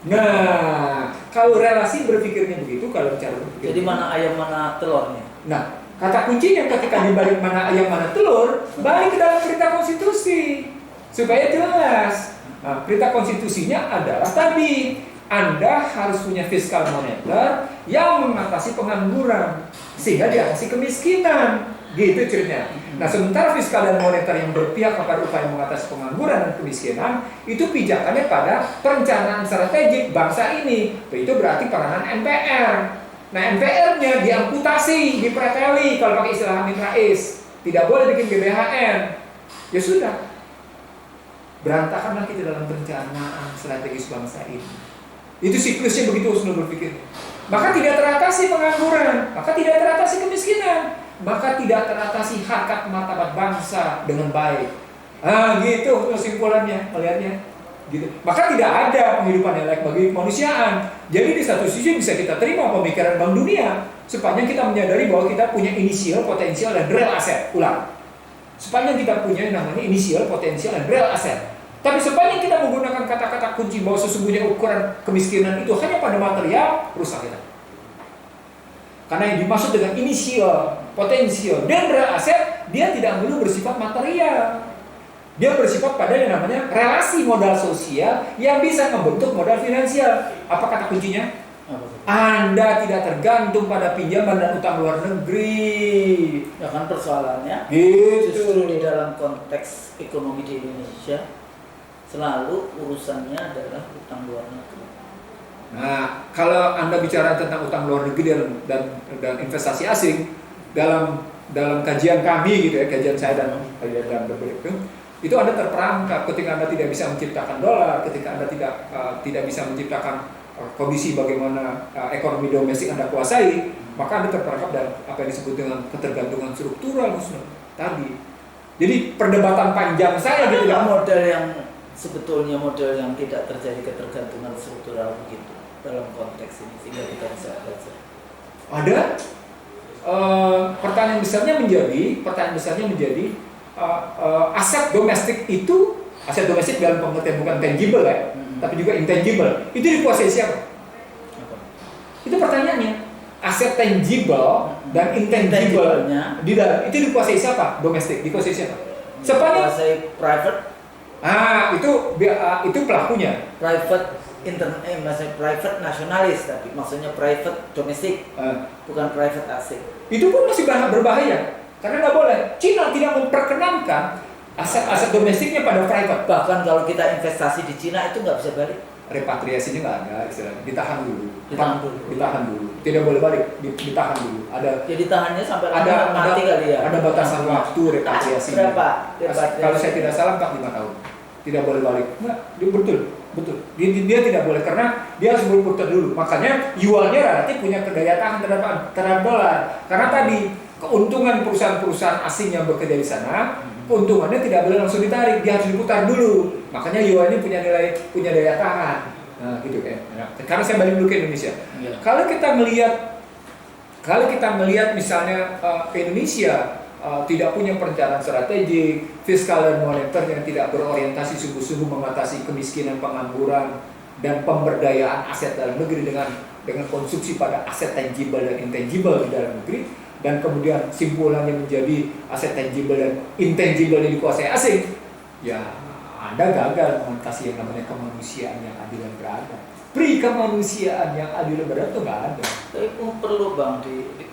S3: Nah, kalau relasi berpikirnya begitu, kalau cara berpikir
S2: jadi mana ayam mana telurnya.
S3: Nah, kata kuncinya ketika dibalik mana ayam mana telur, balik ke dalam perintah konstitusi supaya jelas. Nah, perintah konstitusinya adalah tadi Anda harus punya fiskal moneter yang mengatasi pengangguran sehingga diatasi kemiskinan. Gitu ceritanya. Nah, sementara fiskal dan moneter yang berpihak kepada upaya mengatasi pengangguran dan kemiskinan itu pijakannya pada perencanaan strategik bangsa ini. Itu berarti peranan MPR. Nah, MPR-nya diamputasi, dipreteli kalau pakai istilah Amin Rais. Tidak boleh bikin GBHN. Ya sudah. Berantakanlah kita dalam perencanaan strategis bangsa ini. Itu siklusnya begitu Husnul berpikir. Maka tidak teratasi pengangguran, maka tidak teratasi kemiskinan, maka tidak teratasi harkat martabat bangsa dengan baik. Gitu kesimpulannya, melihatnya. Gitu. Maka tidak ada penghidupan yang layak bagi kemanusiaan. Jadi di satu sisi bisa kita terima pemikiran Bank Dunia, sepanjang kita menyadari bahwa kita punya inisial, potensial, dan real asset. Ulang. Sepanjang kita punya yang namanya inisial, potensial, dan real asset. Tapi sepanjang kita menggunakan kata-kata kunci bahwa sesungguhnya ukuran kemiskinan itu hanya pada material, rusak kita. Karena yang dimaksud dengan inisial, potensial, dan real asset, dia tidak melulu bersifat material. Dia bersifat pada yang namanya relasi modal sosial yang bisa membentuk modal finansial. Apa kata kuncinya? Anda tidak tergantung pada pinjaman dan utang luar negeri.
S2: Ya kan persoalannya
S3: Gitu.
S2: justru di dalam konteks ekonomi di Indonesia selalu urusannya adalah utang luar negeri.
S3: Nah, kalau Anda bicara tentang utang luar negeri dan investasi asing dalam kajian kami gitu ya, kajian saya dan kajian itu Anda terperangkap ketika Anda tidak bisa menciptakan dolar, ketika Anda tidak bisa menciptakan kondisi bagaimana ekonomi domestik Anda kuasai, maka Anda terperangkap dalam apa yang disebut dengan ketergantungan struktural tadi. Jadi perdebatan panjang saya gitu
S2: ya, sebetulnya model yang tidak terjadi ketergantungan struktural begitu dalam konteks ini sehingga kita bisa belajar.
S3: Ada pertanyaan besarnya menjadi aset domestik itu, aset domestik dalam pengertian bukan tangible ya, tapi juga intangible. Itu dikuasai siapa? Itu pertanyaannya. Aset tangible dan intangible di dalam itu dikuasai siapa? Domestik dikuasai siapa?
S2: Dikuasai private.
S3: Itu pelakunya.
S2: Private nasionalis, tapi maksudnya private domestik, bukan private asing.
S3: Itu pun masih berbahaya. Karena nggak boleh. Cina tidak memperkenankan aset-aset domestiknya pada private.
S2: Bahkan kalau kita investasi di Cina itu nggak bisa balik.
S3: Repatriasinya nggak ada, istilahnya. Ditahan dulu. Tidak boleh balik. Ditahan dulu. Ada.
S2: Ya ditahannya sampai
S3: mati
S2: kali ya.
S3: Ada batasan waktu repatriasi.
S2: Berapa?
S3: Kalau saya tidak salah 45 tahun. Tidak boleh balik. Nah, betul. Dia tidak boleh karena dia harus berputar dulu. Makanya yuannya relatif punya kedaya tahan terhadap dolar. Karena tadi keuntungan perusahaan-perusahaan asing yang bekerja di sana, keuntungannya tidak boleh langsung ditarik, dia harus diputar dulu. Makanya yuan ini punya daya tahan. Nah, gitu kan. Nah, karena saya balik dulu ke Indonesia. Ya. Kalau kita melihat misalnya Indonesia tidak punya perencanaan strategik, fiskal dan moneter yang tidak berorientasi sungguh-sungguh mengatasi kemiskinan, pengangguran, dan pemberdayaan aset dalam negeri dengan konsumsi pada aset tangible dan intangible di dalam negeri, dan kemudian simpulannya menjadi aset tangible dan intangible yang dikuasai asing, ya Anda gagal mengatasi yang namanya kemanusiaan yang adil dan beradab. Kemanusiaan yang adil dan beradab itu nggak ada.
S2: Tapi perlu Bang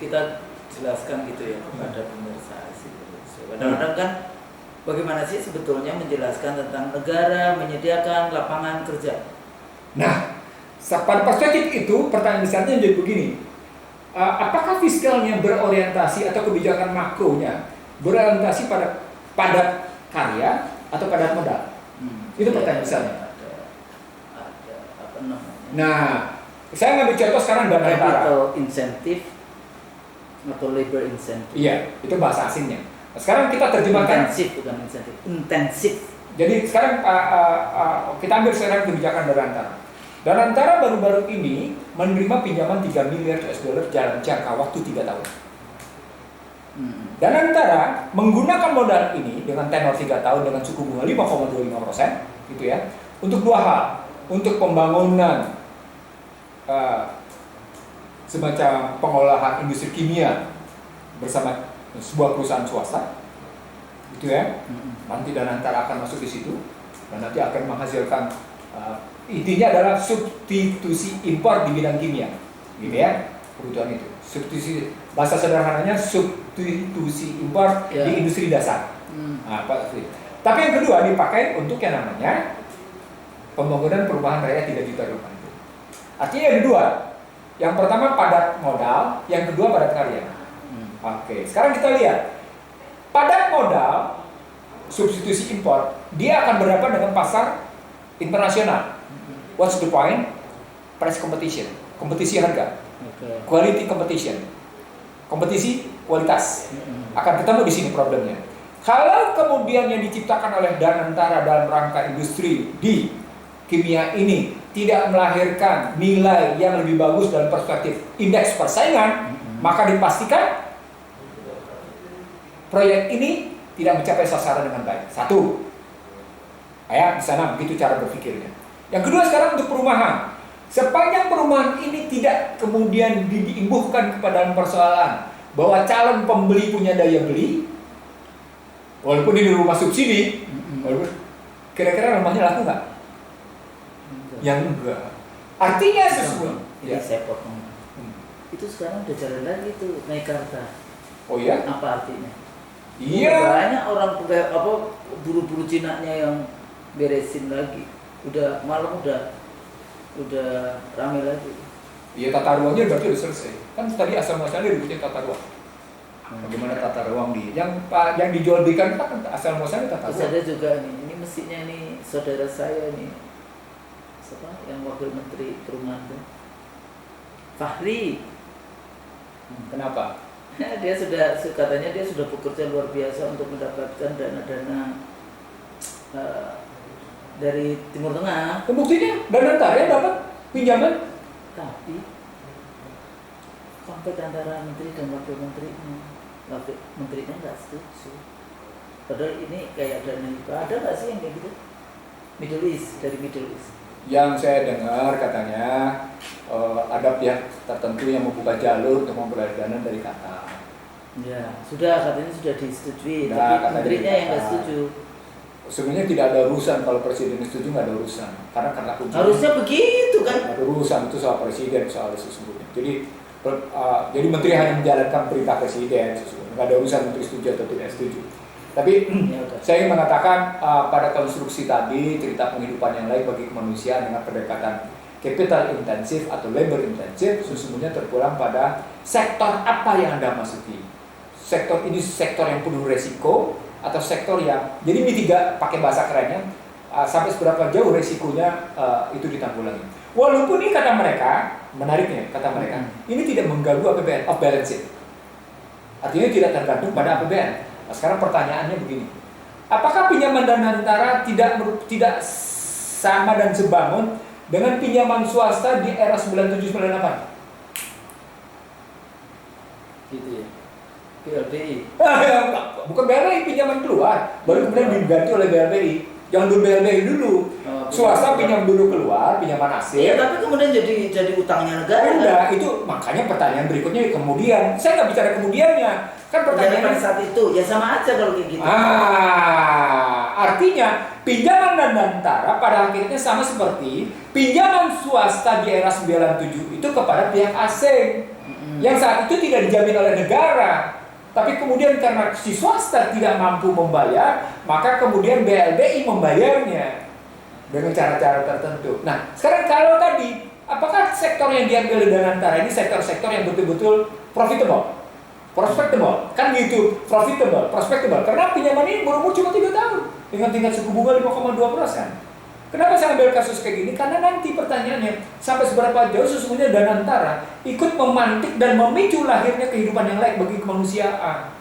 S2: kita jelaskan gitu ya kepada pemirsa. Kadang-kadang kan bagaimana sih sebetulnya menjelaskan tentang negara menyediakan lapangan kerja.
S3: Nah, pada perspektif itu pertanyaan besarnya jadi begini. Apakah fiskalnya berorientasi atau kebijakan makronya berorientasi pada padat karya atau padat modal? Itu pertanyaan besarnya.
S2: Ada apa namanya?
S3: Nah, saya ngambil contoh sekarang Danantara.
S2: Capital incentive atau labor incentive.
S3: Iya, itu bahasa asingnya. Nah, sekarang kita terjemahkan
S2: intensif, bukan insentif, intensif.
S3: Jadi sekarang kita ambil sekarang kebijakan Danantara. Danantara baru-baru ini menerima pinjaman 3 miliar US dollar dalam jangka waktu 3 tahun. Danantara menggunakan modal ini dengan tenor 3 tahun dengan suku bunga 5,25%, gitu ya, untuk 2 hal, untuk pembangunan semacam pengolahan industri kimia bersama sebuah perusahaan swasta, gitu ya. Nanti Danantara akan masuk di situ dan nanti akan menghasilkan intinya adalah substitusi impor di bidang kimia, gitu ya, kebutuhan itu. Substitusi, bahasa sederhananya substitusi impor di industri dasar. Tapi yang kedua dipakai untuk yang namanya pembangunan perumahan rakyat 3 juta rumah itu. Artinya ada 2. Yang pertama padat modal, yang kedua padat karya. Oke, sekarang kita lihat padat modal substitusi impor, dia akan berhadapan dengan pasar internasional. What's the point? Price competition, kompetisi harga, quality competition, kompetisi kualitas. Akan ketemu di sini problemnya. Kalau kemudian yang diciptakan oleh Danantara dalam rangka industri di kimia ini tidak melahirkan nilai yang lebih bagus dalam perspektif indeks persaingan, maka dipastikan proyek ini tidak mencapai sasaran dengan baik. 1. Ya, di sana begitu cara berpikirnya. Yang kedua sekarang untuk perumahan. Sepanjang perumahan ini tidak kemudian diimbuhkan kepada persoalan bahwa calon pembeli punya daya beli, walaupun ini rumah subsidi, Bagus. Kira-kira rumahnya laku nggak? Yang enggak. Artinya sesungguhnya.
S2: Ini saya potong. Itu sekarang udah jalan lagi tuh Meikarta.
S3: Oh ya?
S2: Apa artinya?
S3: Iya.
S2: Banyak orang buru-buru Cinanya yang beresin lagi. Udah malam udah rame lagi.
S3: Iya, tata ruangnya berarti udah selesai. Kan tadi asal muasalnya ributnya tata ruang. Bagaimana tata ruang yang dijual belikan kan asal muasalnya tata
S2: Terus
S3: ruang.
S2: ada juga nih, ini mestinya nih saudara saya nih, siapa yang wakil menteri perumahan tuh, Fahri.
S3: Kenapa?
S2: Dia katanya dia sudah bekerja luar biasa untuk mendapatkan dana-dana dari Timur Tengah.
S3: Buktinya dana ya dapat pinjaman.
S2: Tapi konflik antara menteri dan wakil menterinya nggak setuju. Padahal ini kayak dana hibah, ada nggak sih yang kayak gitu? Dari Middle East.
S3: Yang saya dengar katanya ada pihak tertentu yang membuka jalur untuk memperoleh dana dari Qatar.
S2: Ya, katanya sudah disetujui,
S3: Nah,
S2: tapi menterinya yang nggak setuju.
S3: Sebenarnya tidak ada urusan kalau presiden setuju, nggak ada urusan karena
S2: harusnya begitu kan?
S3: Nggak ada urusan, itu soal presiden soal sesungguhnya. Jadi menteri hanya menjalankan perintah presiden sesungguhnya, nggak ada urusan menteri setuju atau tidak setuju. Tapi saya ingin mengatakan pada konstruksi tadi cerita penghidupan yang lain bagi kemanusiaan dengan pendekatan capital intensif atau labor intensif sesungguhnya terpulang pada sektor apa yang Anda masuki. Sektor ini sektor yang penuh resiko atau sektor yang jadi pakai bahasa kerennya sampai seberapa jauh resikonya itu ditanggulangi. Walaupun ini kata mereka, menariknya kata mereka, ini tidak mengganggu APBN, off balance sheet. Artinya tidak tergantung pada APBN. Nah, sekarang pertanyaannya begini, apakah pinjaman dana antara tidak sama dan sebangun dengan pinjaman swasta di era 97-98?
S2: Gitu ya. BLBI.
S3: Bukan BLBI, pinjaman keluar, baru kemudian diganti oleh BLBI. Jangan dulu BLBI dulu. Swasta pinjam dulu keluar, pinjaman asing.
S2: Iya, tapi kemudian jadi utangnya negara.
S3: Udah, itu makanya pertanyaan berikutnya kemudian. Saya nggak bicara kemudiannya. Kan pertanyaan
S2: pada saat itu ya sama aja kalau kayak gitu.
S3: Artinya pinjaman dana antara pada akhirnya sama seperti pinjaman swasta di era 97 itu kepada pihak asing. Yang saat itu tidak dijamin oleh negara. Tapi kemudian karena si swasta tidak mampu membayar, maka kemudian BLBI membayarnya dengan cara-cara tertentu. Nah, sekarang kalau tadi, apakah sektor yang diambil dana antara ini sektor-sektor yang betul-betul profitable? Kan gitu, profitable. Karena pinjaman ini berumur cuma 3 tahun dengan tingkat suku bunga 5,2%. Kenapa saya ambil kasus kayak gini? Karena nanti pertanyaannya, sampai seberapa jauh sesungguhnya dana antara ikut memantik dan memicu lahirnya kehidupan yang layak bagi kemanusiaan.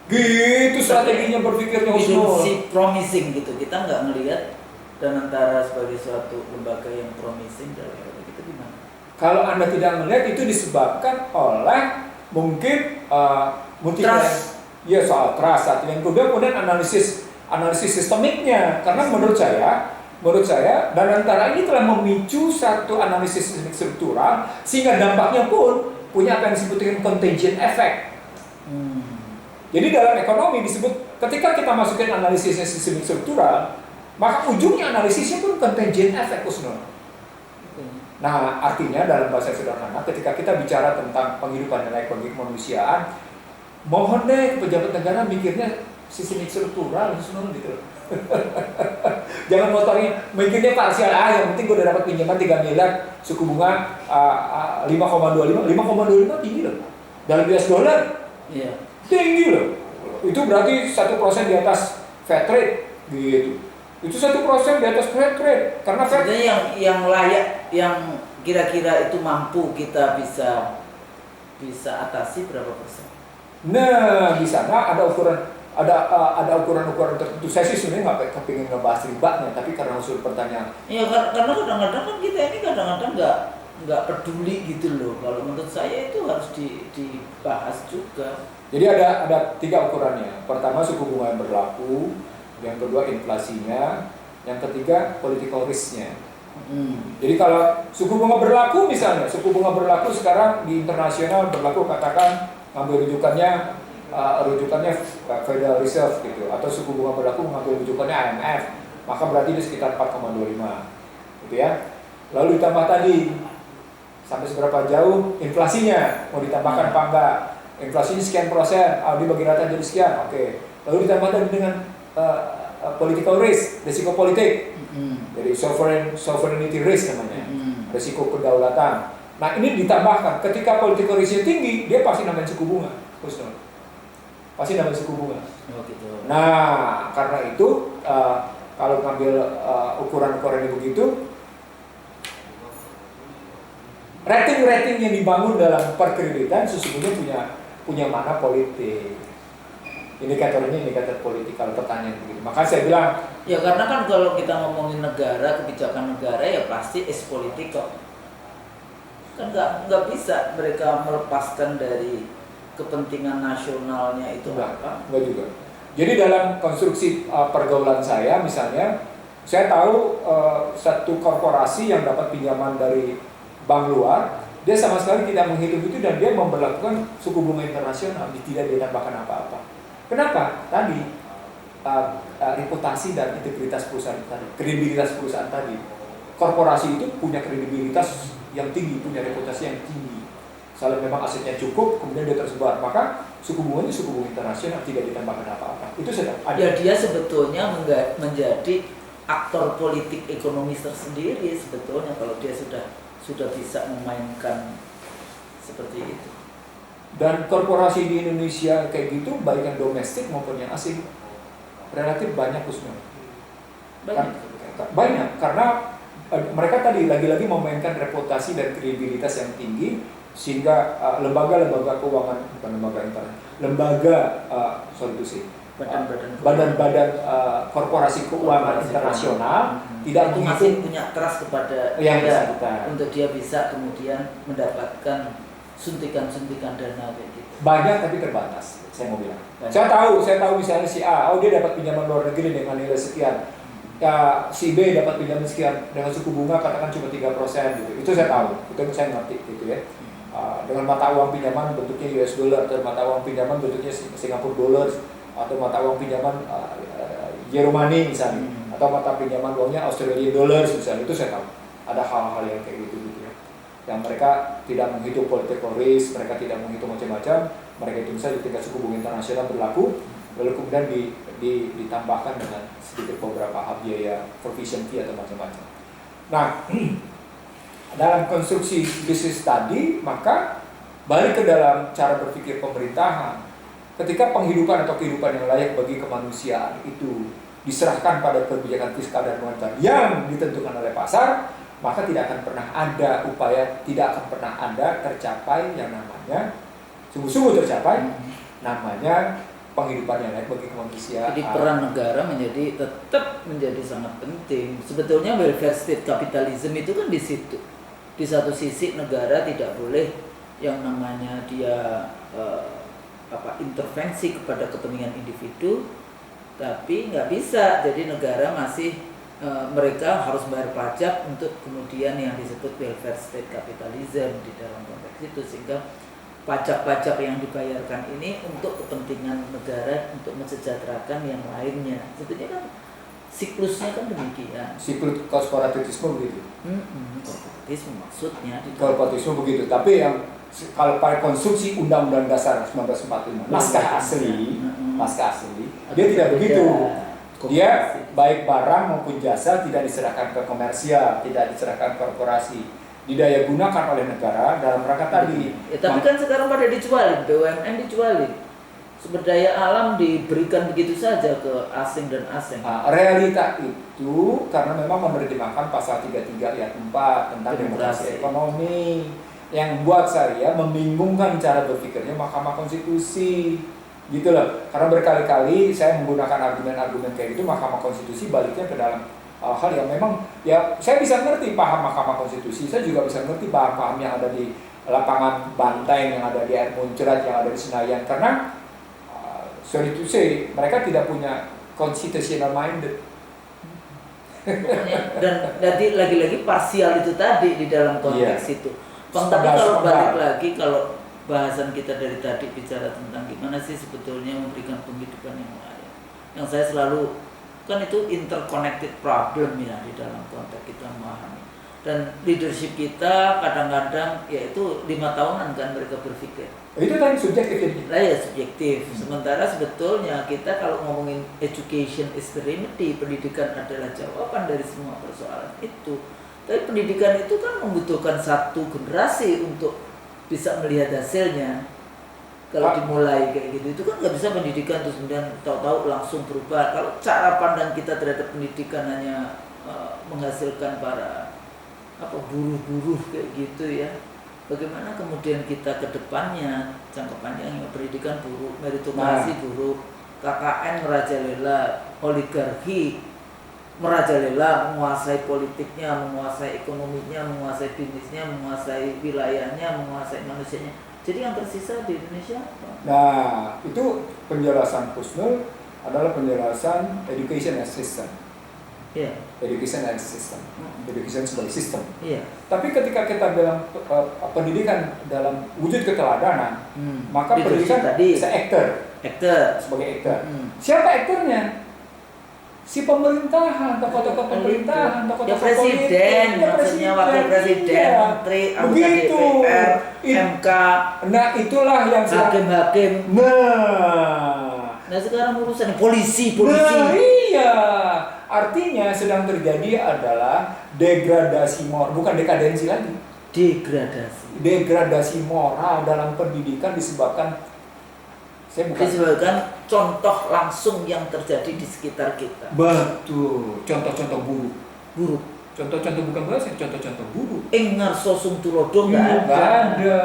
S3: Gitu strateginya berpikirnya
S2: Usnul. Promising gitu, kita nggak melihat dana antara sebagai suatu lembaga yang promising dalam itu gimana?
S3: Kalau Anda tidak melihat itu disebabkan oleh mungkin
S2: trust.
S3: Ya soal trust, yang kedua kemudian analisis sistemiknya. Karena menurut saya dana antara ini telah memicu satu analisis sistemik struktural sehingga dampaknya pun punya apa yang disebut dengan contagion effect. Jadi dalam ekonomi disebut ketika kita masukin analisis sistemik struktural, maka ujungnya analisisnya pun contagion effect, Usnul. Nah, artinya dalam bahasa sederhana ketika kita bicara tentang penghidupan yang layak bagi kemanusiaan, mohon deh pejabat negara mikirnya sistemik struktural, Usnul gitu. Jangan motornya mikirnya parsial, yang penting gue udah dapat pinjaman 3 miliar, suku bunga 5,25 tinggi loh. Dalam US dollar tinggi loh. Itu berarti 1% di atas Fed rate gitu. Itu 1% di atas Fed rate. Karena Fed
S2: yang layak, yang kira-kira itu mampu kita bisa atasi berapa persen?
S3: Nah, di sana ada ukuran-ukuran tertentu. Saya sih sebenarnya nggak kepingin ngebahas ribanya, tapi karena usul pertanyaan.
S2: Iya, karena kadang-kadang kan kita ini kadang-kadang nggak peduli gitu loh. Kalau menurut saya itu harus dibahas juga.
S3: Jadi ada 3 ukurannya. Pertama suku bunga yang berlaku, yang kedua inflasinya, yang ketiga political risk-nya. Jadi kalau suku bunga berlaku misalnya, suku bunga berlaku sekarang di internasional berlaku katakan ngambil rujukannya rujukannya Federal Reserve gitu, atau suku bunga berlaku mengambil rujukannya IMF, maka berarti di sekitar 4,25 gitu ya. Lalu ditambah tadi sampai seberapa jauh inflasinya, mau ditambahkan apa enggak, inflasinya sekian persen, dibagi rata jadi sekian, oke. Lalu ditambah tadi dengan political risk, risiko politik, jadi sovereignty risk namanya, risiko kedaulatan. Nah ini ditambahkan, ketika political risknya tinggi, dia pasti nambahin suku bunga, pasti nambahin suku bunga.
S2: Oh, gitu.
S3: Nah karena itu kalau ngambil ukuran-ukuran yang begitu, rating yang dibangun dalam perkreditan sesungguhnya punya makna politik. Indikatornya indikator politik kalau pertanyaan begitu. Maka saya bilang
S2: ya karena kan kalau kita ngomongin negara, kebijakan negara ya pasti is politik kok. Kan nggak bisa mereka melepaskan dari kepentingan nasionalnya itu apa?
S3: Enggak juga. Jadi dalam konstruksi pergaulan saya misalnya, saya tahu satu korporasi yang dapat pinjaman dari bank luar, dia sama sekali tidak menghitung itu dan dia memberlakukan suku bunga internasional, tidak ditambahkan apa-apa. Kenapa? Tadi reputasi dan integritas perusahaan tadi, kredibilitas perusahaan tadi. Korporasi itu punya kredibilitas yang tinggi, punya reputasi yang tinggi. Kalau memang asetnya cukup, kemudian dia tersebar, maka suku bunganya suku bunga internasional, tidak ditambahkan apa-apa. Itu sudah ada.
S2: Ya dia sebetulnya menjadi aktor politik ekonomis tersendiri sebetulnya kalau dia sudah bisa memainkan seperti itu.
S3: Dan korporasi di Indonesia kayak gitu, baik yang domestik maupun yang asing, relatif banyak khususnya. Banyak, karena mereka tadi lagi-lagi memainkan reputasi dan kredibilitas yang tinggi, sehingga lembaga-lembaga keuangan, bukan lembaga internet, badan-badan korporasi keuangan internasional tidak
S2: itu masih punya trust kepada
S3: yang
S2: dia untuk dia bisa kemudian mendapatkan suntikan-suntikan dana kayak gitu.
S3: Banyak tapi terbatas, saya mau bilang.
S2: Banyak.
S3: Saya tahu misalnya si A, dia dapat pinjaman luar negeri dengan nilai sekian. Ya, si B dapat pinjaman sekian dengan suku bunga katakan cuma 3% gitu. Itu saya tahu, itu saya ngerti gitu ya. Dengan mata uang pinjaman bentuknya US dollar atau mata uang pinjaman bentuknya Singapore dollar atau mata uang pinjaman Euro money misalnya atau mata pinjaman uangnya Australian dollars misalnya, itu saya tahu. Ada hal-hal yang kayak gitu ya. Yang mereka tidak menghitung political risk, mereka tidak menghitung macam-macam, mereka itu saja ketika suku bunga internasional berlaku, lalu kemudian ditambahkan dengan sedikit beberapa hal biaya provision fee atau macam-macam. Nah, dalam konstruksi bisnis tadi, maka balik ke dalam cara berpikir pemerintahan. Ketika penghidupan atau kehidupan yang layak bagi kemanusiaan itu diserahkan pada kebijakan fiskal dan moneter yang ditentukan oleh pasar, maka tidak akan pernah ada upaya, tidak akan pernah ada tercapai yang namanya sungguh-sungguh tercapai namanya penghidupan yang layak bagi kemanusiaan.
S2: Jadi peran negara tetap menjadi sangat penting. Sebetulnya welfare state capitalism itu kan di situ. Di satu sisi negara tidak boleh yang namanya dia intervensi kepada kepentingan individu, tapi nggak bisa. Jadi negara masih mereka harus bayar pajak untuk kemudian yang disebut welfare state capitalism di dalam konteks itu, sehingga pajak-pajak yang dibayarkan ini untuk kepentingan negara untuk mensejahterakan yang lainnya. Sebetulnya kan siklusnya kan demikian.
S3: Siklus korporativisme begitu.
S2: Korporatisme maksudnya.
S3: Korporatisme begitu. Tapi yang kalau pada konstruksi Undang-Undang Dasar 1945 naskah asli, dia tidak begitu. Dia baik barang maupun jasa tidak diserahkan ke komersial, tidak diserahkan ke korporasi, didaya gunakan oleh negara dalam rangka tadi.
S2: Tapi kan sekarang pada dijualin, BUMN dijualin, sumber daya alam diberikan begitu saja ke asing dan asing.
S3: Realita itu karena memang menerjemahkan pasal 33 ayat 4 tentang demokrasi ekonomi yang buat saya membingungkan cara berpikirnya Mahkamah Konstitusi. Gitu loh, karena berkali-kali saya menggunakan argumen-argumen kayak gitu, Mahkamah Konstitusi baliknya ke dalam hal yang memang ya saya bisa ngerti paham Mahkamah Konstitusi, saya juga bisa ngerti paham-paham yang ada di lapangan Banteng, yang ada di Air Muncrat, yang ada di Senayan, karena sorry to say, mereka tidak punya constitutional minded.
S2: Dan lagi-lagi parsial itu tadi di dalam konteks itu. Tapi kalau balik lagi, kalau bahasan kita dari tadi bicara tentang gimana sih sebetulnya memberikan penghidupan yang layak. Yang saya selalu, kan itu interconnected problem ya di dalam konteks kita memahami. Dan leadership kita kadang-kadang yaitu 5 tahunan kan mereka berpikir.
S3: Itu tadi subjektif jadi.
S2: Lah ya subjektif. Sementara sebetulnya kita kalau ngomongin education is the remedy, pendidikan adalah jawaban dari semua persoalan itu. Tapi pendidikan itu kan membutuhkan satu generasi untuk bisa melihat hasilnya. Kalau dimulai kayak gitu, itu kan nggak bisa pendidikan terus kemudian tahu-tahu langsung berubah. Kalau cara pandang kita terhadap pendidikan hanya menghasilkan para buruh-buruh kayak gitu ya. Bagaimana kemudian kita ke depannya, jangka panjangnya pendidikan buruk, meritokrasi buruk, KKN merajalela, oligarki merajalela, menguasai politiknya, menguasai ekonominya, menguasai bisnisnya, menguasai wilayahnya, menguasai manusianya. Jadi yang tersisa di Indonesia apa?
S3: Nah, itu penjelasan Kusnul adalah penjelasan education as system.
S2: Yeah.
S3: Education as system. Education sebagai sistem.
S2: Yeah.
S3: Tapi ketika kita bilang pendidikan dalam wujud keteladanan, maka pendidikan bisa actor sebagai actor. Siapa aktornya? Si pemerintahan, tokoh-tokoh pemerintahan, tokoh-tokoh
S2: presiden, maksudnya wakil presiden, menteri, anggota DPR, MK.
S3: Nah, itulah yang
S2: hakim-hakim. Nah sekarang urusan polisi.
S3: Nah iya, artinya sedang terjadi adalah degradasi moral, bukan dekadensi lagi. Degradasi moral dalam pendidikan disebabkan
S2: contoh langsung yang terjadi di sekitar kita.
S3: Betul, contoh-contoh buruk. Contoh-contoh bukan bahasa, contoh-contoh buruk.
S2: Engar sosum tulodo nggak
S3: ada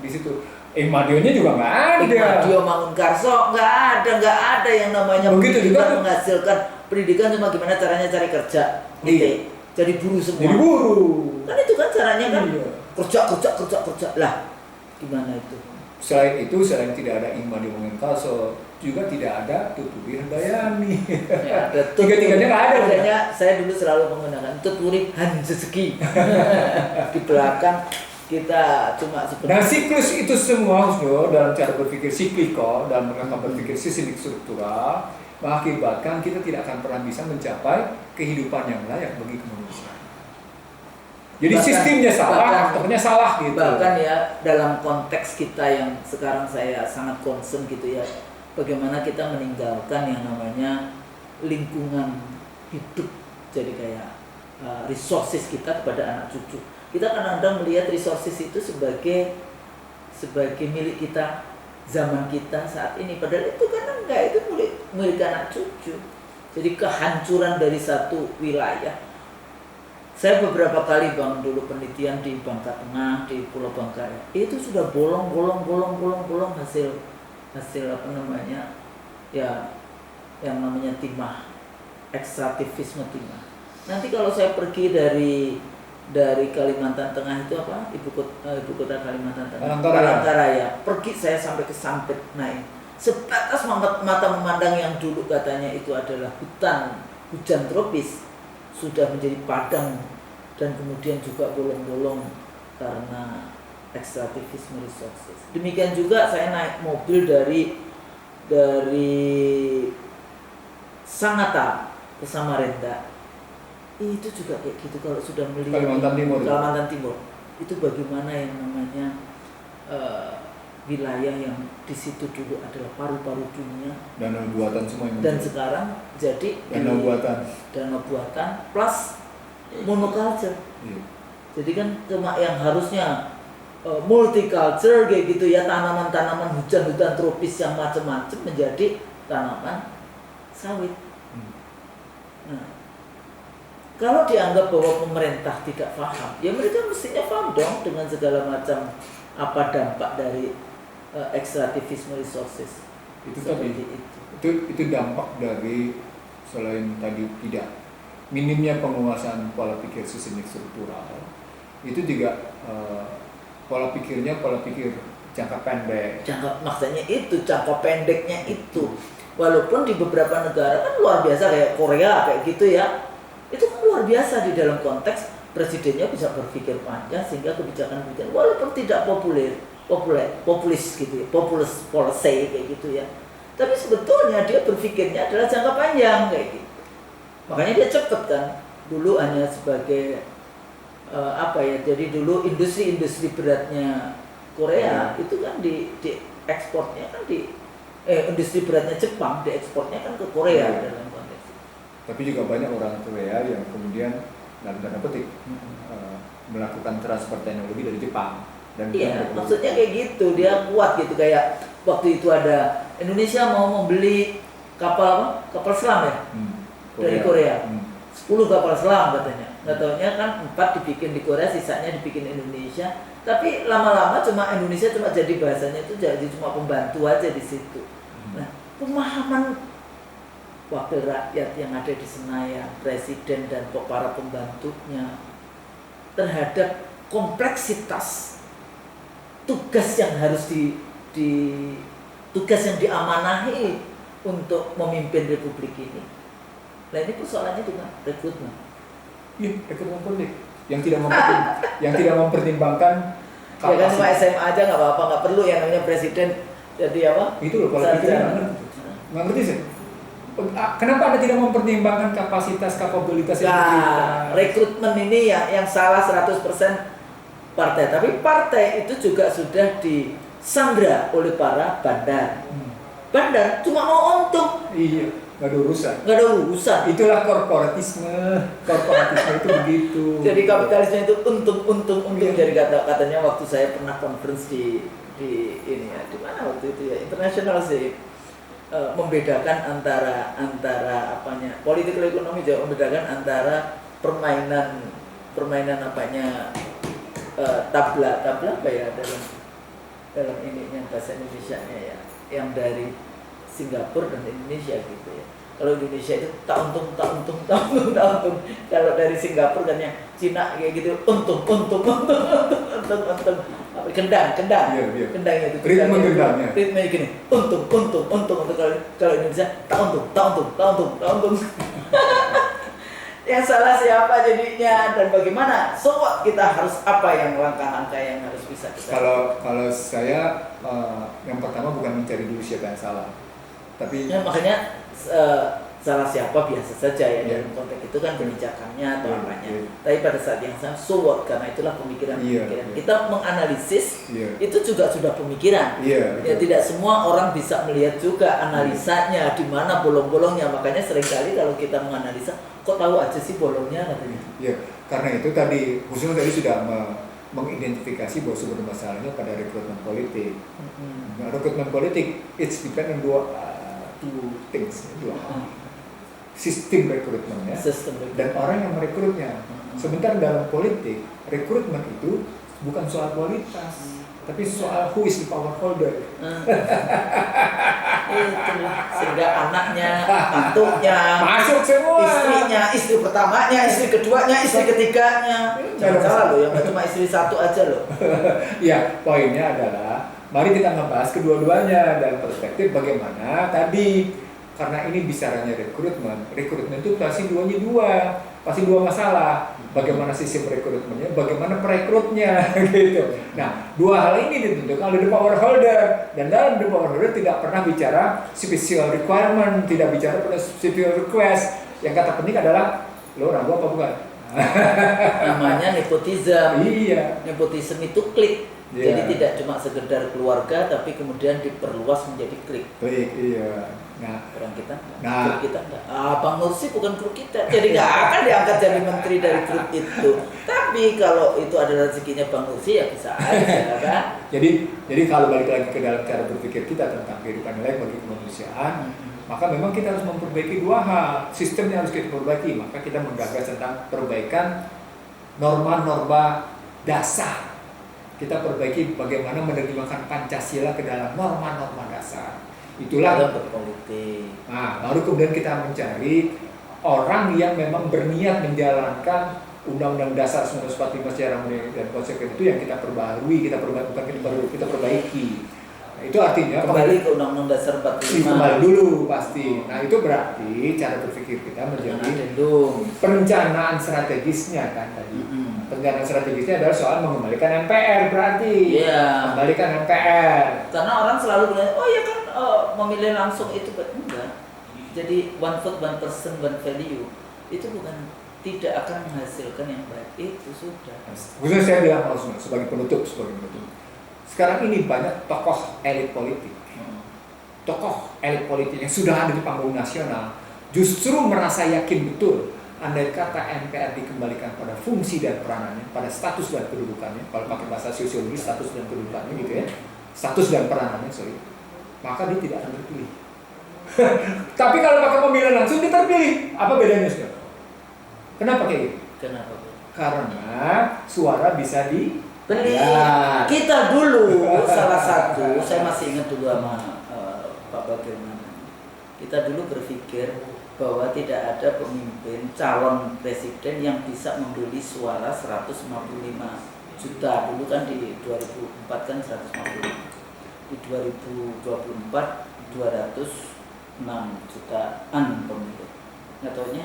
S3: di situ. Madionya juga nggak ada.
S2: Madio Mangunkarso nggak ada yang namanya
S3: begitu juga
S2: menghasilkan pendidikan cuma gimana caranya cari kerja.
S3: Iya.
S2: Jadi buruh semua.
S3: Jadi buruh.
S2: Kan itu kan caranya kan.
S3: Iya.
S2: Kerja lah. Gimana itu?
S3: Selain itu, selain tidak ada Madio Mangunkarso, juga tidak ada Tuturi Handayani.
S2: Ya,
S3: tiga-tiganya nggak ada.
S2: Makanya saya dulu selalu menggunakan Tuturi Hanzeki. Di belakang kita cuma seperti.
S3: Nah, siklus itu semua dalam cara berpikir siklikal, dalam rangka berpikir sistemik struktural, mengakibatkan kita tidak akan pernah bisa mencapai kehidupan yang layak bagi kemanusiaan. Jadi sistemnya salah, aktornya salah gitu.
S2: Bahkan ya dalam konteks kita yang sekarang saya sangat concern gitu ya, bagaimana kita meninggalkan yang namanya lingkungan hidup, jadi kayak resources kita kepada anak cucu. Kita kadang-kadang melihat resources itu sebagai milik kita, zaman kita saat ini. Padahal itu kan enggak, itu milik anak cucu. Jadi kehancuran dari satu wilayah. Saya beberapa kali bangun dulu penelitian di Bangka Tengah, di Pulau Bangka. Itu sudah bolong hasil apa namanya? Ya, yang namanya timah, ekstraktivisme timah. Nanti kalau saya pergi dari Kalimantan Tengah itu apa? Ibu kota Kalimantan Tengah. Palangkaraya. Pergi saya sampai ke Sampit naik. Sebatas mata memandang yang dulu katanya itu adalah hujan tropis sudah menjadi padang dan kemudian juga bolong-bolong karena ekstraktivisme resources. Demikian juga saya naik mobil dari Sangatta ke Samarinda. Itu juga kayak gitu kalau sudah melihat Kalimantan Timur itu bagaimana yang namanya wilayah yang di situ dulu adalah paru-paru dunia,
S3: danau buatan semua yang
S2: dan sekarang jadi danau buatan plus monoculture. Jadi kan cuma yang harusnya multiculture kayak gitu ya, tanaman-tanaman hutan tropis yang macam-macam menjadi tanaman sawit. Nah, kalau dianggap bahwa pemerintah tidak paham, ya mereka mestinya paham dong dengan segala macam apa dampak dari ekstraktivisme resources.
S3: Itu tadi itu dampak dari selain tadi tidak minimnya penguasaan pola pikir sistemik struktural. Itu juga pola pikir jangka pendek.
S2: Maksudnya itu jangka pendeknya itu. Walaupun di beberapa negara kan luar biasa kayak Korea kayak gitu ya. Itu kan luar biasa di dalam konteks presidennya bisa berpikir panjang sehingga kebijakan walaupun tidak populer populis gitu ya, populist policy kayak gitu ya. Tapi sebetulnya dia berpikirnya adalah jangka panjang kayak gitu. Makanya dia cepet kan. Dulu hanya sebagai jadi dulu industri beratnya Korea itu kan di ekspornya kan industri beratnya Jepang diekspornya kan ke Korea dalam konteks itu.
S3: Tapi juga banyak orang Korea yang kemudian dalam tanda petik melakukan transfer teknologi dari Jepang dan
S2: iya, maksudnya kayak gitu, dia kuat gitu, kayak waktu itu ada Indonesia mau membeli kapal selam ya dari Korea. 10 kapal selam katanya. Nggak taunya kan 4 dibikin di Korea, sisanya dibikin Indonesia. Tapi lama-lama Indonesia cuma jadi bahasanya itu jadi cuma pembantu aja di situ. Nah, pemahaman wakil rakyat yang ada di Senayan, presiden dan para pembantunya terhadap kompleksitas tugas yang harus tugas yang diamanahi untuk memimpin republik ini. Nah, ini persoalannya juga rekrutmen. Iya,
S3: rekrutmen politik yang tidak mempertimbangkan.
S2: Ya kan cuma SMA aja nggak apa-apa, nggak perlu yang namanya presiden jadi apa?
S3: Itu loh kalau pikirnya nggak ngerti sih. Kenapa Anda tidak mempertimbangkan kapabilitas
S2: rekrutmen ini yang salah 100% partai, tapi partai itu juga sudah disandra oleh para bandar. Bandar cuma mau untung.
S3: Iya, nggak ada urusan.
S2: Itulah
S3: korporatisme itu begitu.
S2: Jadi kapitalisme itu untung. Jadi katanya waktu saya pernah conference di ini ya, di mana waktu itu ya, internasional sih. Membedakan antara political ekonomi juga membedakan antara permainan tabla apa ya dalam ini yang bahasa Indonesianya ya, yang dari Singapura dan Indonesia gitu ya. Kalau Indonesia itu tak untung. Kalau dari Singapura dan yang Cina kayak gitu untung. Kendang.
S3: Iya.
S2: Kendangnya itu. Ritme gini. Untung. Kalau Indonesia tak untung. Yang salah siapa jadinya dan bagaimana? So what, kita harus apa yang langkah-langkah yang harus bisa kita.
S3: Kalau saya yang pertama bukan mencari dulu siapa yang salah. Tapi
S2: ya, makanya salah siapa biasa saja ya, dalam konteks itu kan kebijakannya atau apanya. Tapi pada saat yang sama so what, karena itulah pemikiran. Kita menganalisis itu juga sudah pemikiran. Ya, tidak semua orang bisa melihat juga analisanya di mana bolong-bolongnya. Makanya seringkali kalau kita menganalisa, kok tahu aja sih bolongnya katanya.
S3: Iya, karena itu tadi khususnya tadi sudah mengidentifikasi bahwa sumber masalahnya pada rekrutmen politik. Nah, rekrutmen politik it's depend on two things, dua hal. Sistem rekrutmennya dan orang yang merekrutnya. Sebentar dalam politik, rekrutmen itu bukan soal kualitas, tapi soal who is the power holder.
S2: Itulah, sehingga anaknya, mantunya,
S3: masuk semua,
S2: istrinya, istri pertamanya, istri keduanya, istri ketiganya. Jangan salah loh, yang cuma istri satu aja loh.
S3: Ya, poinnya adalah mari kita ngebahas kedua-duanya dalam perspektif bagaimana tadi, karena ini bicaranya rekrutmen itu pasti dua masalah. Bagaimana sistem rekrutmennya, bagaimana perekrutnya gitu. Nah, dua hal ini ditentukan oleh the power holder, dan dalam the power holder tidak pernah bicara special requirement, tidak bicara pada special request. Yang kata penting adalah lo ragu apa bukan?
S2: Namanya nepotism.
S3: Iya.
S2: Nepotism itu klik. Jadi tidak cuma sekedar keluarga, tapi kemudian diperluas menjadi klik.
S3: Iya. Nah,
S2: orang kita, grup kita enggak. Bang Nursi bukan grup kita, jadi nggak akan diangkat jadi menteri dari grup itu. Tapi kalau itu adalah rezekinya Bang Nursi ya bisa aja, kan?
S3: Jadi kalau balik lagi ke dalam cara berpikir kita tentang kehidupan layak bagi kemanusiaan, maka memang kita harus memperbaiki dua hal. Sistemnya harus kita perbaiki. Maka kita menggagas tentang perbaikan norma-norma dasar. Kita perbaiki bagaimana menerjemahkan Pancasila ke dalam norma-norma dasar. Itulah
S2: berpolitik.
S3: Nah, baru kemudian kita mencari orang yang memang berniat menjalankan Undang-Undang Dasar 1945 secara murni dan konsekuen, itu yang kita perbaharui, kita perbaiki. itu artinya
S2: kembali ke Undang-Undang Dasar 45.
S3: Kembali dulu pasti. Nah itu berarti cara berpikir kita menjadi perencanaan strategisnya kan tadi. Perencanaan strategisnya adalah soal mengembalikan MPR berarti.
S2: Iya.
S3: Kembalikan MPR.
S2: Karena orang selalu bilang, oh ya kan memilih langsung itu enggak. Jadi one vote one person one value itu bukan, tidak akan menghasilkan yang baik, itu sudah.
S3: Khususnya saya bilang sebagai penutup. Sekarang ini banyak tokoh elit politik, tokoh elit politik yang sudah ada di panggung nasional justru merasa yakin betul andai kata MPR dikembalikan pada fungsi dan peranannya, pada status dan kedudukannya, kalau pakai bahasa sosiologi status dan kedudukannya gitu ya, status dan peranannya maka dia tidak akan terpilih. Tapi kalau pakai pemilihan langsung dia terpilih. Apa bedanya sih? Kenapa kayak gitu?
S2: Kenapa?
S3: Karena suara bisa
S2: beli. Kita dulu salah satu, saya masih ingat dulu sama Pak Bagirman. Kita dulu berpikir bahwa tidak ada pemimpin calon presiden yang bisa membeli suara 155 juta. Dulu kan di 2004 kan 155. Di 2024 206 jutaan pemilih. Nggak taunya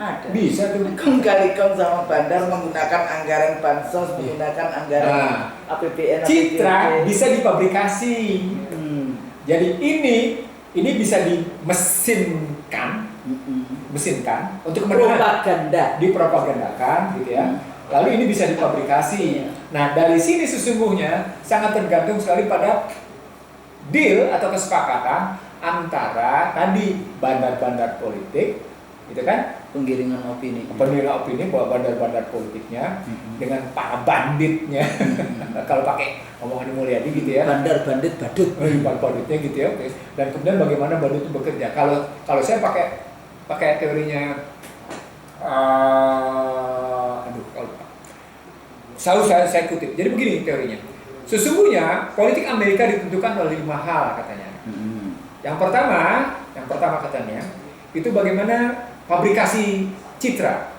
S2: ada.
S3: Bisa tuh
S2: Kong sama bandar menggunakan anggaran bansos, menggunakan anggaran APBN.
S3: Citra bisa dipublikasi. Jadi ini bisa dimesinkan, untuk
S2: propaganda,
S3: dipropagandakan gitu ya. Lalu ini bisa dipublikasi. Nah dari sini sesungguhnya sangat tergantung sekali pada deal atau kesepakatan antara tadi bandar-bandar politik, gitu kan?
S2: Penggiringan opini
S3: bahwa bandar-bandar politiknya dengan para banditnya. Kalau pakai omongan Mulyadi gitu ya.
S2: Bandar bandit badut.
S3: Banditnya gitu ya. Oke. Dan kemudian bagaimana bandit itu bekerja? Kalau saya pakai teorinya selalu saya kutip. Jadi begini teorinya. Sesungguhnya politik Amerika ditentukan oleh 5 hal katanya. Yang pertama katanya itu bagaimana fabrikasi citra.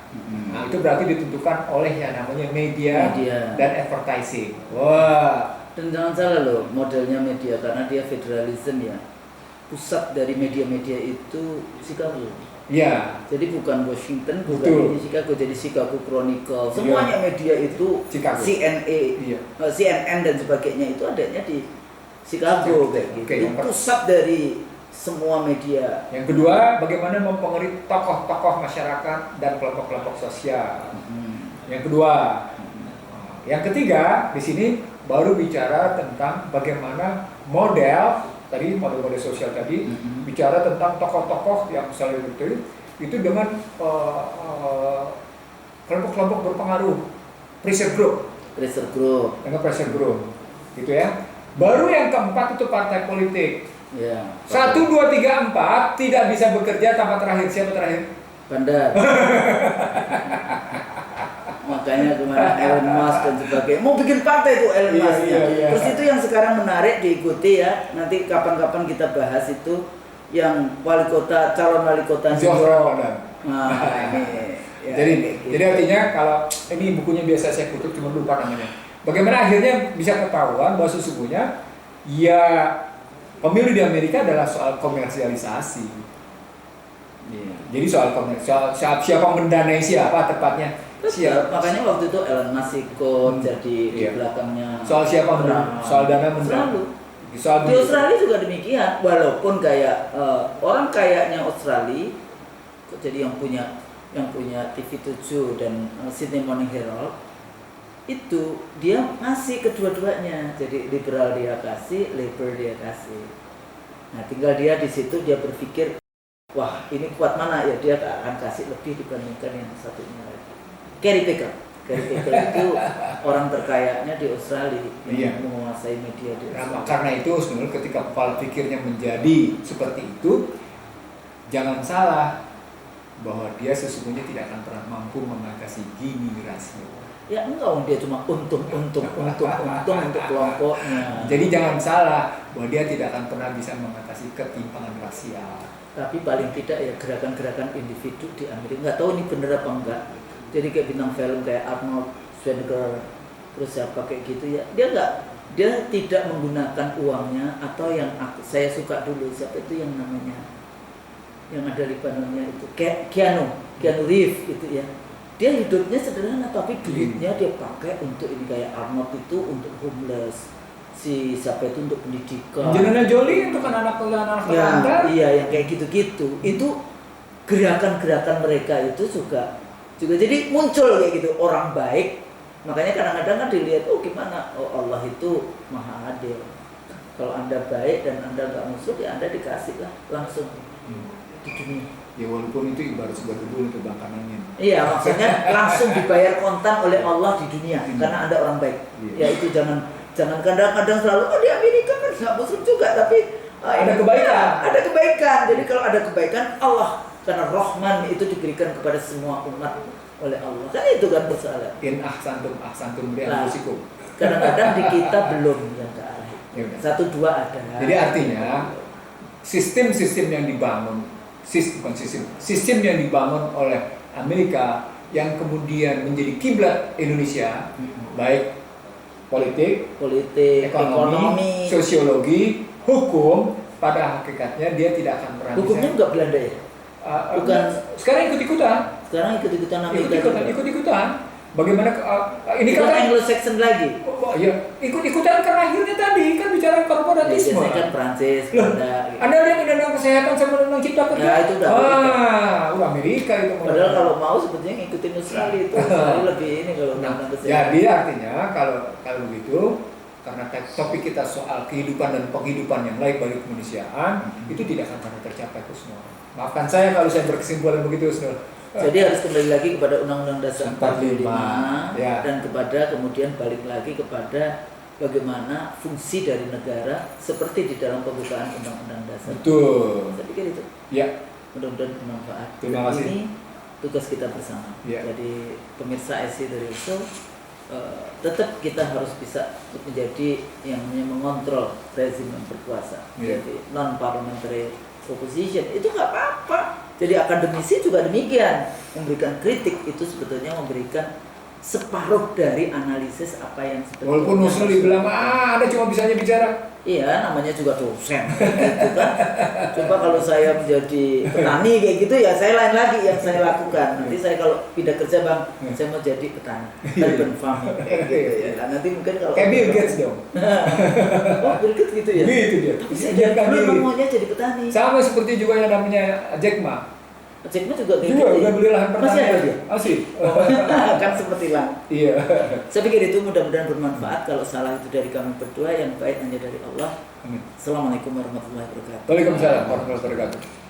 S3: Nah, itu berarti ditentukan oleh yang namanya media. Dan advertising. Wah.
S2: Dan jangan salah loh, modelnya media karena dia federalism ya. Pusat dari media-media itu Chicago.
S3: Ya.
S2: Jadi bukan Washington, bukan
S3: Betul.
S2: di Chicago, jadi Chicago Chronicle. Semuanya media itu
S3: Chicago.
S2: CNN dan sebagainya itu adanya di Chicago kayak gitu.
S3: Oke,
S2: Itu pusat dari semua media.
S3: Yang kedua, bagaimana mempengaruhi tokoh-tokoh masyarakat dan kelompok-kelompok sosial. Yang kedua, yang ketiga di sini baru bicara tentang bagaimana model sosial tadi, bicara tentang tokoh-tokoh yang selebriti itu dengan kelompok-kelompok berpengaruh, pressure group, gitu ya. Baru yang keempat itu partai politik.
S2: Ya.
S3: 1, 2, 3, 4 tidak bisa bekerja tanpa terakhir. Siapa terakhir?
S2: Bandar. Makanya kemarin Elon Musk dan sebagainya mau bikin partai itu Elon Musk. Terus itu yang sekarang menarik diikuti ya. Nanti kapan-kapan kita bahas itu yang calon wali kota New York. Nah,
S3: jadi artinya kalau ini bukunya biasa saya kutip cuma lupa namanya. Bagaimana akhirnya bisa ketahuan bahwa sesungguhnya ya pemilu di Amerika adalah soal komersialisasi. Jadi soal siapa mendanai siapa tepatnya.
S2: Makanya waktu itu Elon Musk ikut jadi di belakangnya.
S3: Soal siapa soal dana
S2: selalu. Di Australia juga demikian. Walaupun kayak orang kayaknya Australia jadi yang punya TV7 dan Sydney Morning Herald itu dia ngasih kedua-duanya. Jadi liberal dia kasih, labor dia kasih. Nah, tinggal dia di situ dia berpikir, wah ini kuat mana ya, dia akan kasih lebih dibandingkan yang satunya lagi. Gary Becker itu orang terkayanya di Australia yang menguasai media di Australia.
S3: Nah, karena itu sebenarnya ketika pola pikirnya menjadi seperti itu, jangan salah bahwa dia sesungguhnya tidak akan pernah mampu mengatasi gini rasio.
S2: Ya enggak, dia cuma untung untuk kelompoknya.
S3: Jadi jangan salah bahwa dia tidak akan pernah bisa mengatasi ketimpangan rasial.
S2: Tapi paling tidak ya gerakan-gerakan individu di Amerika, nggak tahu ini benar apa enggak. Jadi kayak bintang film kayak Arnold Schwarzenegger, terus siapa kayak gitu ya, dia dia tidak menggunakan uangnya, atau yang saya suka dulu, siapa itu yang namanya, yang ada Libanonnya itu, Keanu Reeves gitu ya. Dia hidupnya sederhana, tapi duitnya dia pakai untuk ini, kayak Arnold itu untuk homeless, si siapa itu untuk pendidikan.
S3: Angelina Jolie untuk anak-anak
S2: ya, iya, yang kayak gitu-gitu. Itu gerakan-gerakan mereka itu juga jadi muncul kayak gitu, orang baik. Makanya kadang-kadang kan dilihat, oh gimana, oh Allah itu maha adil. Kalau Anda baik dan Anda nggak musuh, ya Anda dikasih lah langsung di dunia.
S3: Ya walaupun itu ibarat sebuah kebun itu bakanannya.
S2: Iya, maksudnya langsung dibayar kontan oleh Allah di dunia karena Anda orang baik. Ya itu jangan kadang-kadang selalu, oh di Amerika kan nggak muslim juga, tapi
S3: ada kebaikan.
S2: Ya, ada kebaikan. Jadi kalau ada kebaikan, Allah karena Rahman itu diberikan kepada semua umat oleh Allah. Kan itu kan bersalah.
S3: In ahsantum li anfusikum.
S2: Kadang-kadang di kita belum yang ke arah itu.
S3: Ya,
S2: 1-2 ada.
S3: Jadi artinya sistem yang dibangun, sistem yang dibangun oleh Amerika yang kemudian menjadi kiblat Indonesia, baik politik, ekonomi, sosiologi, hukum, pada hakikatnya dia tidak akan pernah.
S2: Hukumnya
S3: bisa.
S2: enggak Belanda ya? Bukan.
S3: Sekarang ikut-ikutan Amerika. Ikut-ikutan. Bagaimana ini kan
S2: Anglo-Saxon lagi?
S3: Oh, ya, ikut-ikutan karena akhirnya tadi kan bicara korporatisme.
S2: Biasanya kan Prancis, Belanda.
S3: Anda lihat undang-undang kesehatan sama undang-undang cipta kerja.
S2: Ya, itu udah
S3: Amerika itu.
S2: Padahal kalau mau sebetulnya ngikutin Australia itu. Australia lebih ini kalau undang-undang kesehatan.
S3: Jadi artinya kalau begitu, karena topik kita soal kehidupan dan penghidupan yang layak bagi kemanusiaan, itu tidak akan pernah tercapai itu semua. Maafkan saya kalau saya berkesimpulan begitu, Husnul.
S2: Jadi harus kembali lagi kepada Undang-Undang Dasar 45
S3: ya.
S2: Dan kepada kemudian balik lagi kepada bagaimana fungsi dari negara seperti di dalam pembukaan Undang-Undang Dasar.
S3: Betul.
S2: Saya pikir itu.
S3: Ya.
S2: Mudah-mudahan bermanfaat.
S3: Terima kasih.
S2: Ini tugas kita bersama.
S3: Ya.
S2: Jadi pemirsa SC dari Usul, tetap kita harus bisa menjadi yang mengontrol rezim yang berkuasa.
S3: Ya.
S2: Jadi non parliamentary opposition itu nggak apa-apa. Jadi akademisi juga demikian, memberikan kritik itu sebetulnya memberikan separuh dari analisis apa yang sebetulnya.
S3: Walaupun Husnul dibilang, Anda cuma bisanya bicara.
S2: Iya, namanya juga dosen, gitu kan. Coba kalau saya menjadi petani kayak gitu ya, saya lain lagi yang saya lakukan. Nanti saya kalau pindah kerja bang, saya mau jadi petani, urban farming, gitu ya. Nah, nanti mungkin kalau
S3: kayak Bill Gates dong.
S2: Oh, Bill Gates gitu ya.
S3: Gitu dia.
S2: Tapi saya dulu maunya jadi petani.
S3: Sama seperti juga yang namanya Jack Ma.
S2: Jack Ma juga
S3: gitu. Udah beli lahan pertanian.
S2: Masih ada dia?
S3: Masih.
S2: Kan seperti lah.
S3: Iya.
S2: Saya pikir itu mudah-mudahan bermanfaat. Kalau salah itu dari kami berdua, yang baik hanya dari Allah.
S3: Amin.
S2: Assalamualaikum warahmatullahi wabarakatuh.
S3: Waalaikumsalam warahmatullahi wabarakatuh.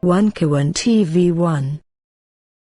S1: One Kawan TV 1